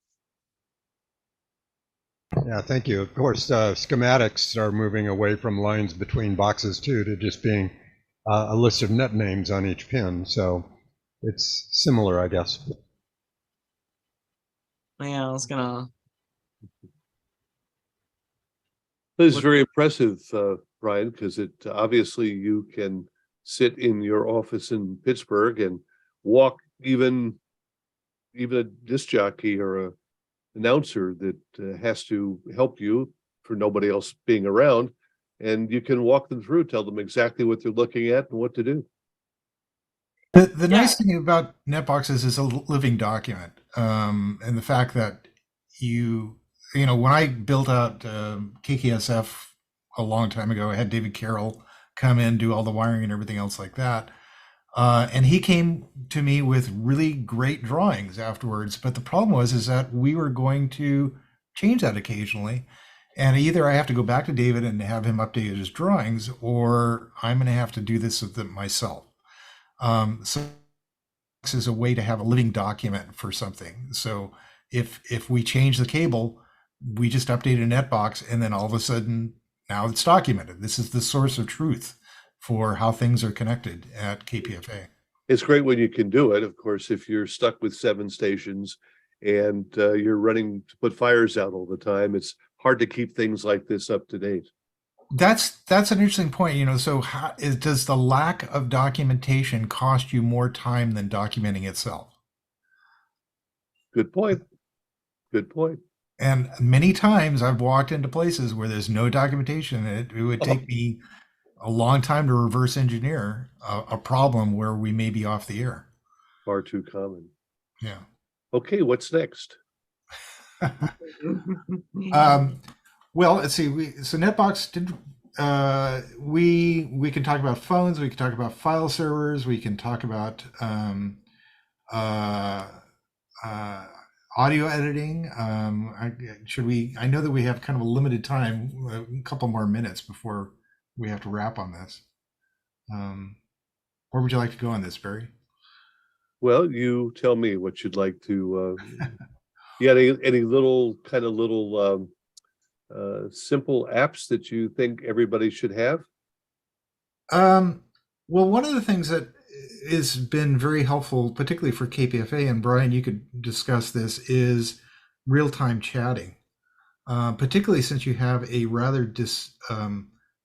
Yeah, thank you. Of course, schematics are moving away from lines between boxes too, to just being a list of net names on each pin. So it's similar, I guess. Yeah, I was gonna. This is very impressive, Brian, because it obviously you can sit in your office in Pittsburgh and walk even a disc jockey or a announcer that has to help you for nobody else being around, and you can walk them through, tell them exactly what they're looking at and what to do. The Yeah. nice thing about NetBoxes is a living document, and the fact that you know, when I built out KKSF a long time ago, I had David Carroll come in, do all the wiring and everything else like that. And he came to me with really great drawings afterwards. But the problem was is that we were going to change that occasionally. And either I have to go back to David and have him update his drawings, or I'm going to have to do this with them myself. So this is a way to have a living document for something. So if we change the cable, we just update a netbox, and then all of a sudden now it's documented. This is the source of truth for how things are connected at KPFA. It's great when you can do it. Of course, if you're stuck with 7 stations and you're running to put fires out all the time, it's hard to keep things like this up to date. That's an interesting point. You know, so does the lack of documentation cost you more time than documenting itself? Good point. Good point. And many times I've walked into places where there's no documentation. It would take me a long time to reverse engineer a problem where we may be off the air. Far too common. Yeah. Okay, what's next? Well, let's see. So NetBox did. We can talk about phones. We can talk about file servers. We can talk about audio editing. Should we? I know that we have kind of a limited time, a couple more minutes before we have to wrap on this. Where would you like to go on this, Barry? Well, you tell me what you'd like to. You got any little simple apps that you think everybody should have? Well, one of the things that has been very helpful, particularly for KPFA, and Brian, you could discuss this, is real-time chatting. Particularly since you have a rather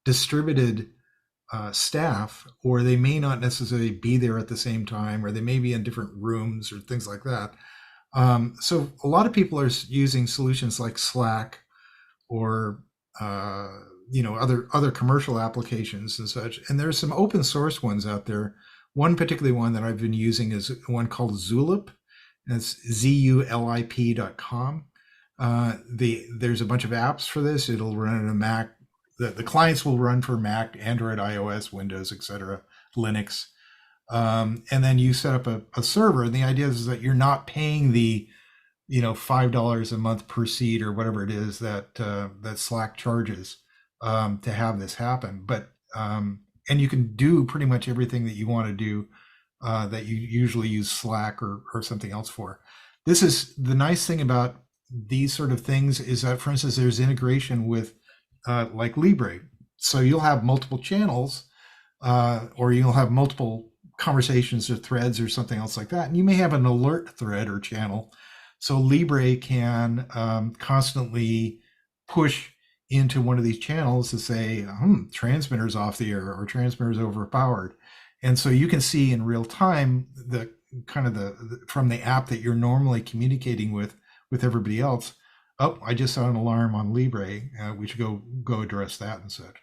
distributed staff, or they may not necessarily be there at the same time, or they may be in different rooms or things like that. So a lot of people are using solutions like Slack or other commercial applications and such. And there's some open source ones out there. One particularly one that I've been using is one called Zulip. And it's zulip.com. There's a bunch of apps for this. It'll run on a Mac. The clients will run for Mac, Android, iOS, Windows, etc., Linux. And then you set up a server. And the idea is that you're not paying the $5 a month per seat or whatever it is that Slack charges to have this happen. But and you can do pretty much everything that you want to do that you usually use Slack or something else for. This is the nice thing about these sort of things is that, for instance, there's integration with like Libre. So you'll have multiple channels or you'll have multiple conversations or threads or something else like that. And you may have an alert thread or channel. So Libre can constantly push into one of these channels to say, transmitter's off the air or transmitter's overpowered. And so you can see in real time the kind of from the app that you're normally communicating with everybody else. Oh, I just saw an alarm on Libre. We should go address that and such.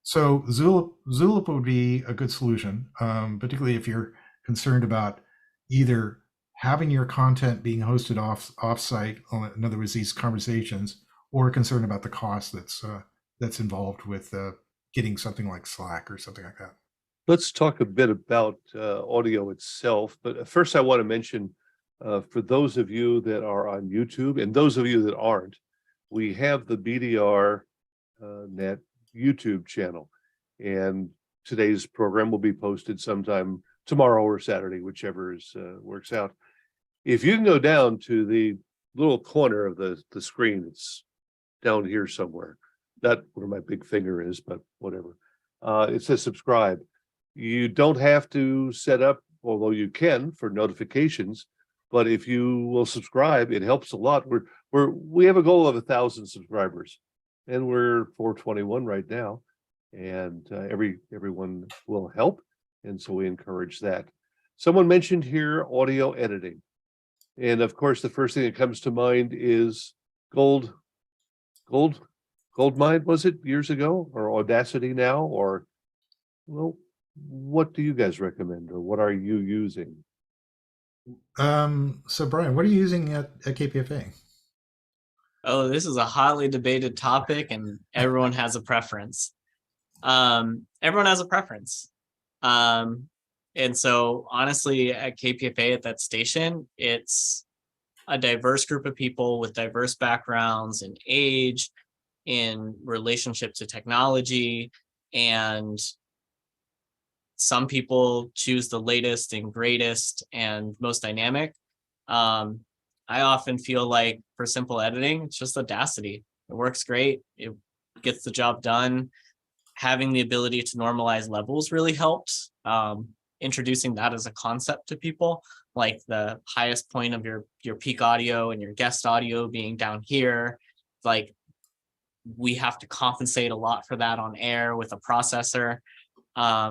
So Zulip would be a good solution, particularly if you're concerned about either having your content being hosted off-site, in other words, these conversations, or concerned about the cost that's involved with getting something like Slack or something like that. Let's talk a bit about audio itself. But first, I want to mention for those of you that are on YouTube and those of you that aren't, we have the BDR Net YouTube channel. And today's program will be posted sometime tomorrow or Saturday, whichever works out. If you can go down to the little corner of the screen, it's down here somewhere, not where my big finger is, but whatever. It says subscribe. You don't have to set up, although you can for notifications, but if you will subscribe, it helps a lot. We have a goal of 1,000 subscribers, and we're 421 right now, and everyone will help, and so we encourage that. Someone mentioned here audio editing, and of course, the first thing that comes to mind is Goldmine, was it years ago, or Audacity now, or well, what do you guys recommend, or what are you using? So Brian, what are you using at KPFA? Oh, this is a hotly debated topic, and everyone has a preference. Everyone has a preference. And so honestly, at KPFA, at that station, it's a diverse group of people with diverse backgrounds in age, in relationship to technology, and some people choose the latest and greatest and most dynamic. I often feel like for simple editing, it's just Audacity. It works great. It gets the job done. Having the ability to normalize levels really helps. Introducing that as a concept to people, like the highest point of your peak audio and your guest audio being down here. Like, we have to compensate a lot for that on air with a processor,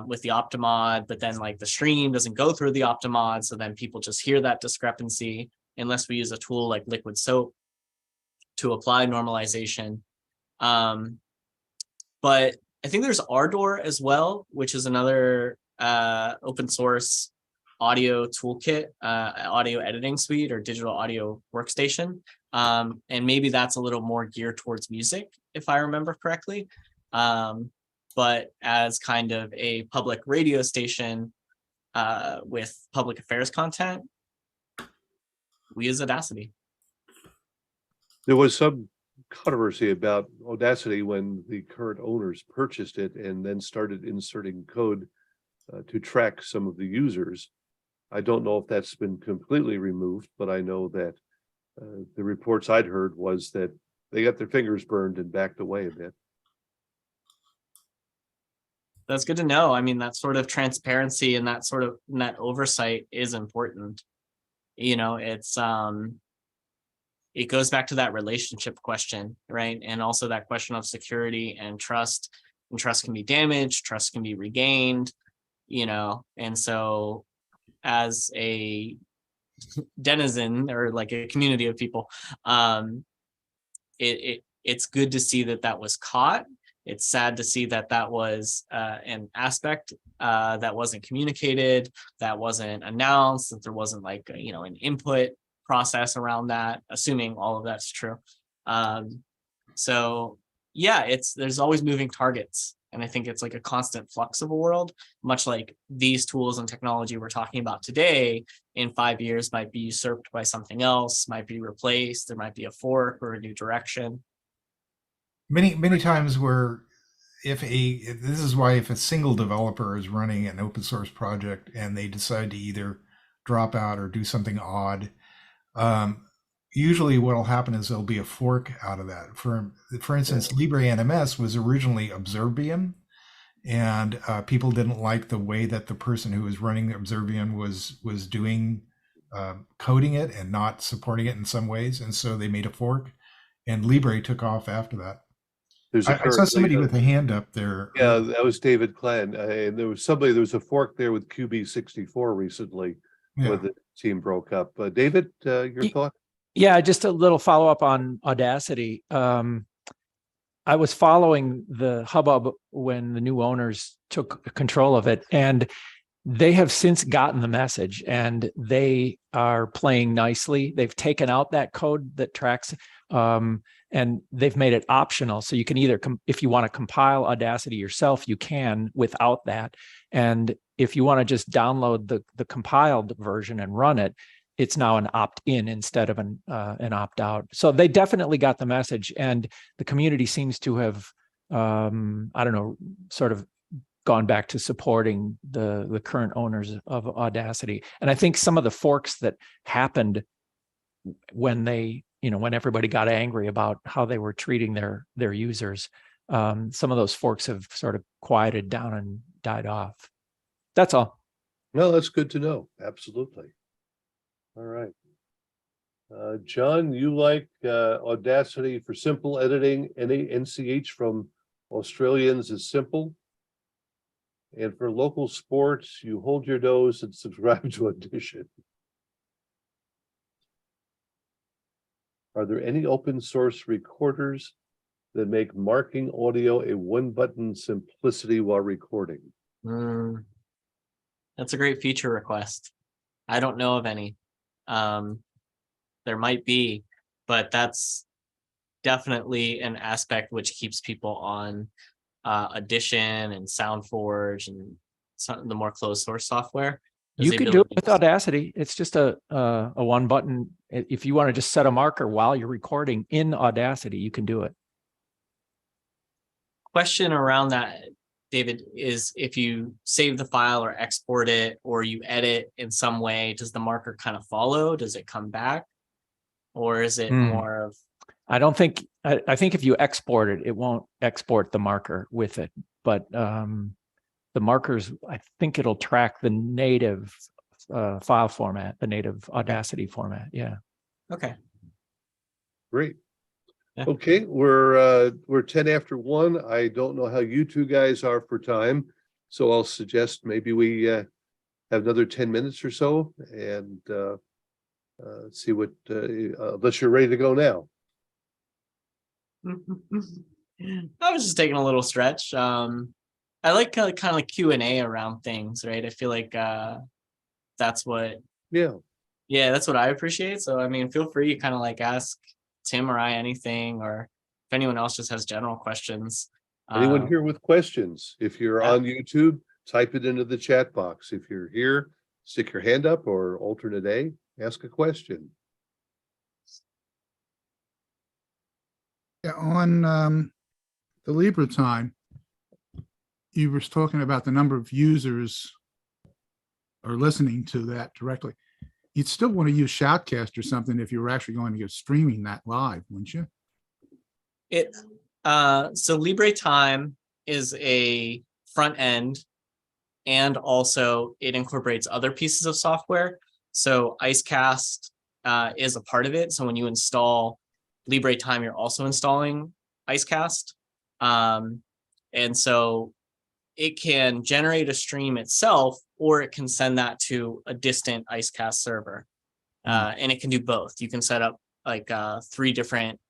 with the Optimod, but then like the stream doesn't go through the Optimod, so then people just hear that discrepancy unless we use a tool like Liquid Soap to apply normalization. But I think there's Ardor as well, which is another open source audio toolkit, audio editing suite or digital audio workstation. And maybe that's a little more geared towards music, if I remember correctly. But as kind of a public radio station with public affairs content, we use Audacity. There was some controversy about Audacity when the current owners purchased it and then started inserting code to track some of the users. I don't know if that's been completely removed, but I know that the reports I'd heard was that they got their fingers burned and backed away a bit. That's good to know. I mean, that sort of transparency and that oversight is important. You know, it goes back to that relationship question, right? And also that question of security and trust. And trust can be damaged, trust can be regained, you know. And so as a denizen or like a community of people, it's good to see that was caught. It's sad to see that was an aspect that wasn't communicated, that wasn't announced, that there wasn't like, you know, an input process around that, assuming all of that's true. So yeah, there's always moving targets. And I think it's like a constant flux of a world, much like these tools and technology we're talking about today in 5 years might be usurped by something else, might be replaced, there might be a fork or a new direction. Many times where this is why if a single developer is running an open source project and they decide to either drop out or do something odd, usually what will happen is there'll be a fork out of that. For instance, Libre NMS was originally Observium, and people didn't like the way that the person who was running Observium was doing coding it and not supporting it in some ways, and so they made a fork, and Libre took off after that. I saw somebody with a hand up there. Yeah, that was David Clan. And there was a fork there with QB64 recently when the team broke up. David, your thought? Yeah, just a little follow up on Audacity. I was following the hubbub when the new owners took control of it, and they have since gotten the message and they are playing nicely. They've taken out that code that tracks, and they've made it optional. So you can either, if you want to compile Audacity yourself, you can without that. And if you want to just download the compiled version and run it, it's now an opt-in instead of an opt-out. So they definitely got the message, and the community seems to have, I don't know, sort of gone back to supporting the current owners of Audacity. And I think some of the forks that happened when when everybody got angry about how they were treating their users, some of those forks have sort of quieted down and died off. That's all. No, that's good to know. Absolutely. All right. John, you like Audacity for simple editing, NCH from Australians is simple. And for local sports, you hold your nose and subscribe to Audition. Are there any open source recorders that make marking audio a one-button simplicity while recording? That's a great feature request. I don't know of any. There might be, but that's definitely an aspect which keeps people on Audition and SoundForge and some the more closed source software. You can do it with Audacity. It's just a one button. If you want to just set a marker while you're recording in Audacity, you can do it. Question around that, David, is if you save the file or export it or you edit in some way, does the marker kind of follow? Does it come back? Or is it more of... I don't think, I think if you export it, it won't export the marker with it. But the markers, I think it'll track the native file format, the native Audacity format. Yeah. Okay. Great. Yeah. Okay, we're 10 after 1. I don't know how you two guys are for time, so I'll suggest maybe we have another 10 minutes or so and see what unless you're ready to go now. I was just taking a little stretch. I like kind of like Q&A around things, right? I feel like that's what that's what I appreciate. So I mean, feel free to kind of like ask Tim or I anything, or if anyone else just has general questions. Anyone here with questions? If you're on YouTube, type it into the chat box. If you're here, stick your hand up, or alternate A, ask a question. Yeah, on the Libra time, you were talking about the number of users are listening to that directly. You'd still want to use Shoutcast or something if you were actually going to go streaming that live, wouldn't you? So Libre Time is a front end, and also it incorporates other pieces of software. So Icecast is a part of it. So when you install Libre Time, you're also installing Icecast. And so it can generate a stream itself, or it can send that to a distant Icecast server. And it can do both. You can set up like 3 different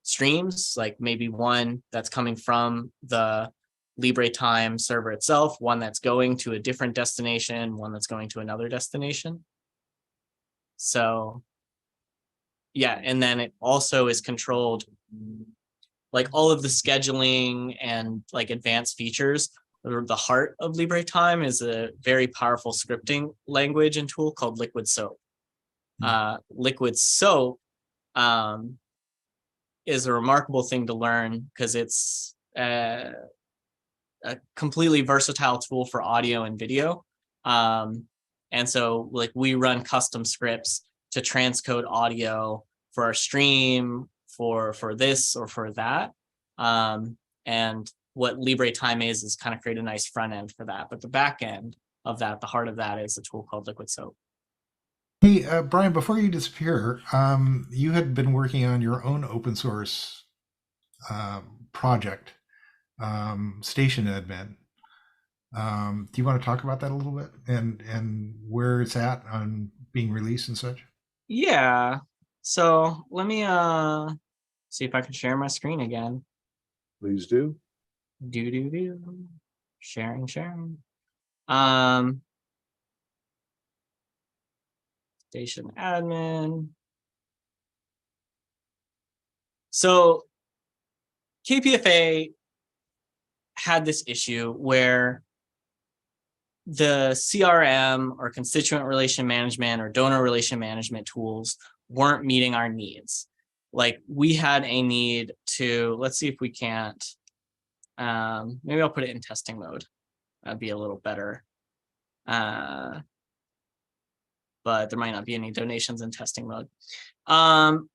streams, like maybe one that's coming from the Libre Time server itself, one that's going to a different destination, one that's going to another destination. So yeah, and then it also is controlled, like all of the scheduling and like advanced features. The heart of Libre Time is a very powerful scripting language and tool called Liquid Soap. Liquid Soap is a remarkable thing to learn because it's a completely versatile tool for audio and video. And so like we run custom scripts to transcode audio for our stream, for this or for that. And what Libre Time is kind of create a nice front end for that. But the back end of that, the heart of that, is a tool called Liquid Soap. Hey, Brian, before you disappear, you had been working on your own open source project, Station Admin. Do you want to talk about that a little bit and where it's at on being released and such? Yeah. So let me see if I can share my screen again. Please do. Sharing. Station admin. So KPFA had this issue where the CRM or constituent relation management or donor relation management tools weren't meeting our needs. Like we had a need to, let's see if we can't, maybe I'll put it in testing mode. That'd be a little better. But there might not be any donations in testing mode. In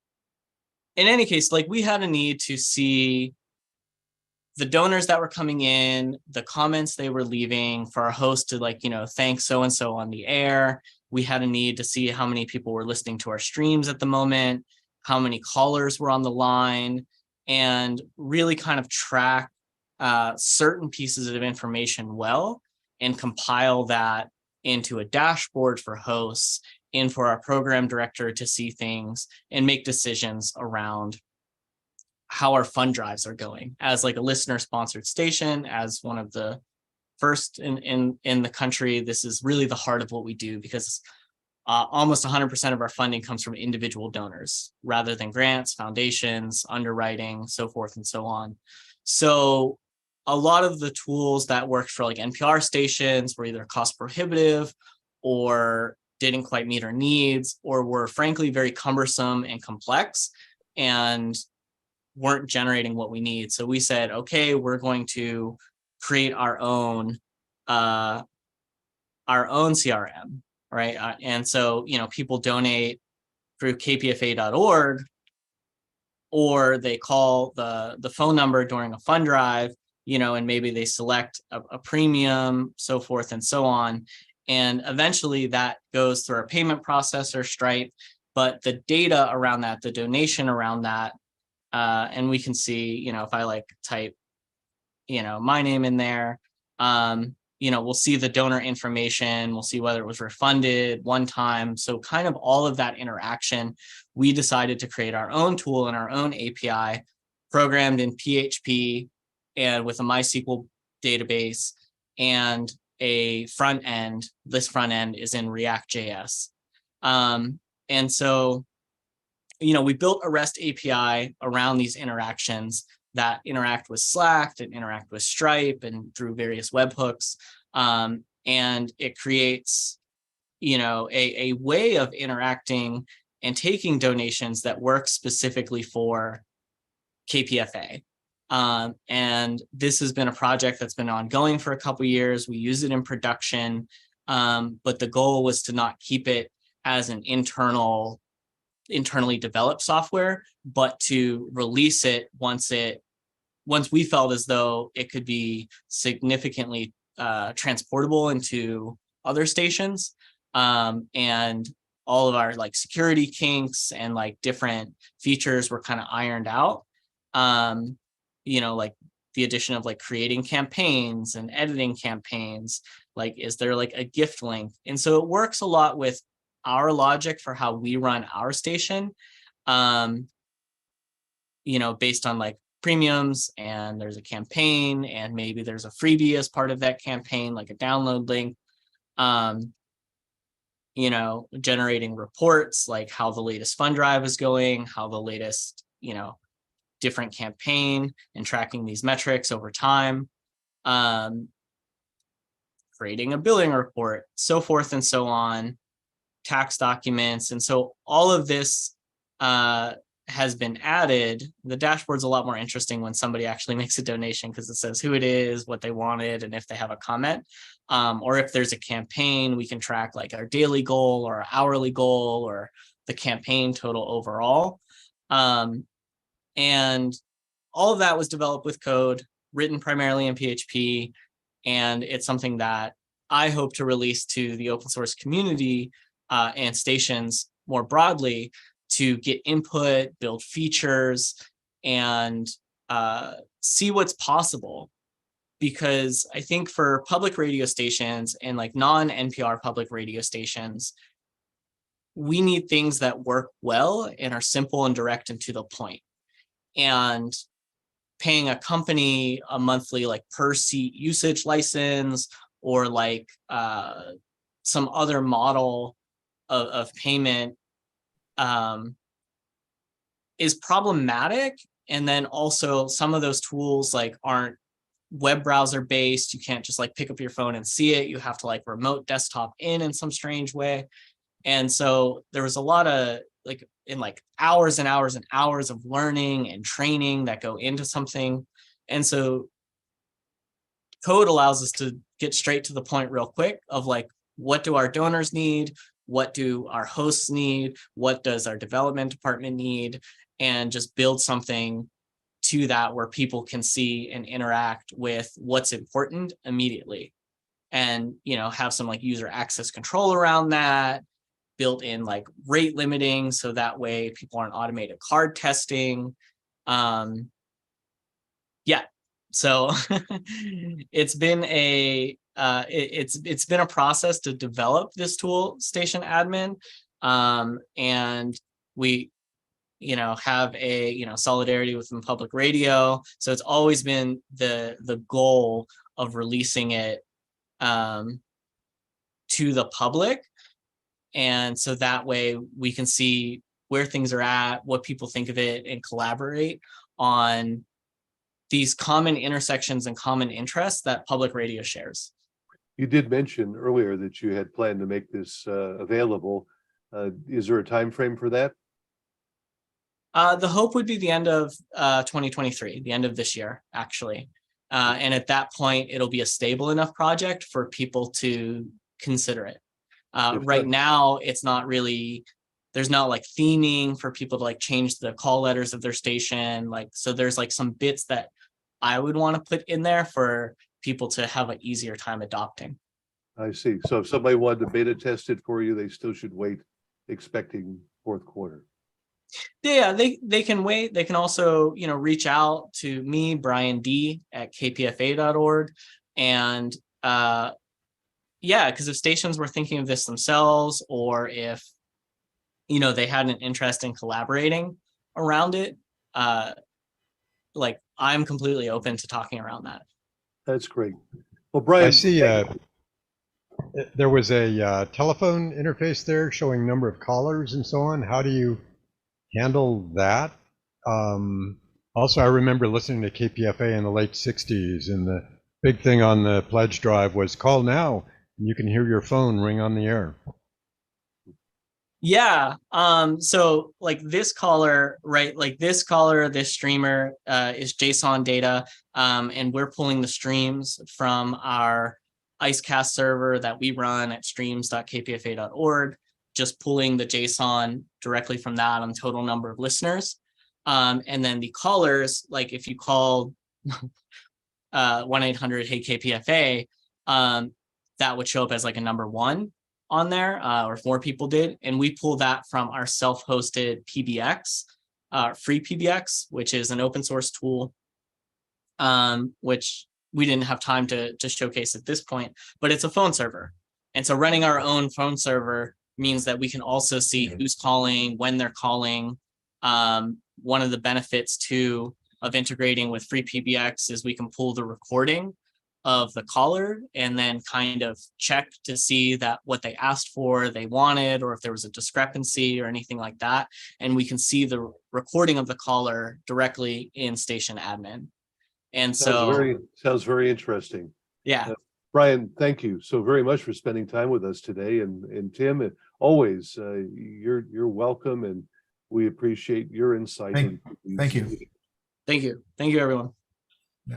any case, like we had a need to see the donors that were coming in, the comments they were leaving for our host to like, thank so-and-so on the air, we had a need to see how many people were listening to our streams at the moment, how many callers were on the line, and really kind of track certain pieces of information well and compile that into a dashboard for hosts and for our program director to see things and make decisions around how our fund drives are going. As like a listener sponsored station, as one of the first in the country, this is really the heart of what we do, because almost 100% of our funding comes from individual donors rather than grants, foundations, underwriting, so forth and so on. So a lot of the tools that worked for like NPR stations were either cost prohibitive or didn't quite meet our needs, or were frankly very cumbersome and complex and weren't generating what we need. So we said, okay, we're going to create our own CRM, right? And so, people donate through kpfa.org, or they call the phone number during a fund drive, and maybe they select a premium, so forth and so on. And eventually that goes through our payment processor, Stripe, but the data around that, the donation around that, and we can see, if I like type, my name in there, we'll see the donor information, we'll see whether it was refunded one time. So kind of all of that interaction, we decided to create our own tool and our own API programmed in PHP and with a MySQL database and a front end. This front end is in React.js. And so, we built a REST API around these interactions that interact with Slack, that interact with Stripe and through various webhooks. And it creates, a way of interacting and taking donations that work specifically for KPFA. And this has been a project that's been ongoing for a couple of years. We use it in production, but the goal was to not keep it as an internally developed software, but to release it once we felt as though it could be significantly transportable into other stations, and all of our like security kinks and like different features were kind of ironed out. Like the addition of like creating campaigns and editing campaigns, like is there like a gift link? And so it works a lot with our logic for how we run our station, based on like premiums, and there's a campaign and maybe there's a freebie as part of that campaign, like a download link, generating reports like how the latest fund drive is going, how the latest, different campaign, and tracking these metrics over time, creating a billing report, so forth and so on, tax documents. And so all of this has been added. The dashboard's a lot more interesting when somebody actually makes a donation, because it says who it is, what they wanted, and if they have a comment. Or if there's a campaign, we can track like our daily goal or our hourly goal or the campaign total overall. And all of that was developed with code, written primarily in PHP. And it's something that I hope to release to the open source community and stations more broadly to get input, build features, and see what's possible. Because I think for public radio stations and like non-NPR public radio stations, we need things that work well and are simple and direct and to the point. And paying a company a monthly like per seat usage license, or like some other model of payment is problematic. And then also some of those tools like aren't web browser based. You can't just like pick up your phone and see it. You have to like remote desktop in some strange way. And so there was a lot of like hours and hours and hours of learning and training that go into something. And so code allows us to get straight to the point real quick of like, what do our donors need? What do our hosts need? What does our development department need? And just build something to that where people can see and interact with what's important immediately. and, have some like user access control around that, built in like rate limiting. So that way people aren't automated card testing. Yeah. So it's been it's been a process to develop this tool, Station Admin. And we, have a, solidarity within public radio. So it's always been the goal of releasing it to the public. And so that way we can see where things are at, what people think of it, and collaborate on these common intersections and common interests that public radio shares. You did mention earlier that you had planned to make this available. Is there a time frame for that? The hope would be the end of 2023, the end of this year, actually. And at that point, it'll be a stable enough project for people to consider it. Right now, it's not really, there's not like theming for people to like change the call letters of their station. Like, so there's like some bits that I would want to put in there for people to have an easier time adopting. I see. So if somebody wanted to beta test it for you, they still should wait, expecting fourth quarter. Yeah, they can wait. They can also, reach out to me, Brian D at kpfa.org. And because if stations were thinking of this themselves, or if, they had an interest in collaborating around it, like I'm completely open to talking around that. That's great. Well, Brian, I see there was a telephone interface there showing number of callers and so on. How do you handle that? Also, I remember listening to KPFA in the late 60s, and the big thing on the pledge drive was call now, and you can hear your phone ring on the air. Yeah. So like this caller, right? Like this caller, this streamer is JSON data. And we're pulling the streams from our IceCast server that we run at streams.kpfa.org, just pulling the JSON directly from that on total number of listeners. And then the callers, like if you call 1-800-HEY-KPFA, that would show up as like a number 1 on there, or if more people did. And we pull that from our self-hosted PBX, free PBX, which is an open source tool, which we didn't have time to showcase at this point, but it's a phone server. And so running our own phone server means that we can also see who's calling, when they're calling. One of the benefits too of integrating with free PBX is we can pull the recording of the caller and then kind of check to see that what they asked for, they wanted, or if there was a discrepancy or anything like that. And we can see the recording of the caller directly in Station Admin. And sounds very interesting. Yeah. Brian, thank you so very much for spending time with us today. And Tim, always, you're welcome, and we appreciate your insight. Thank you. Thank you, everyone.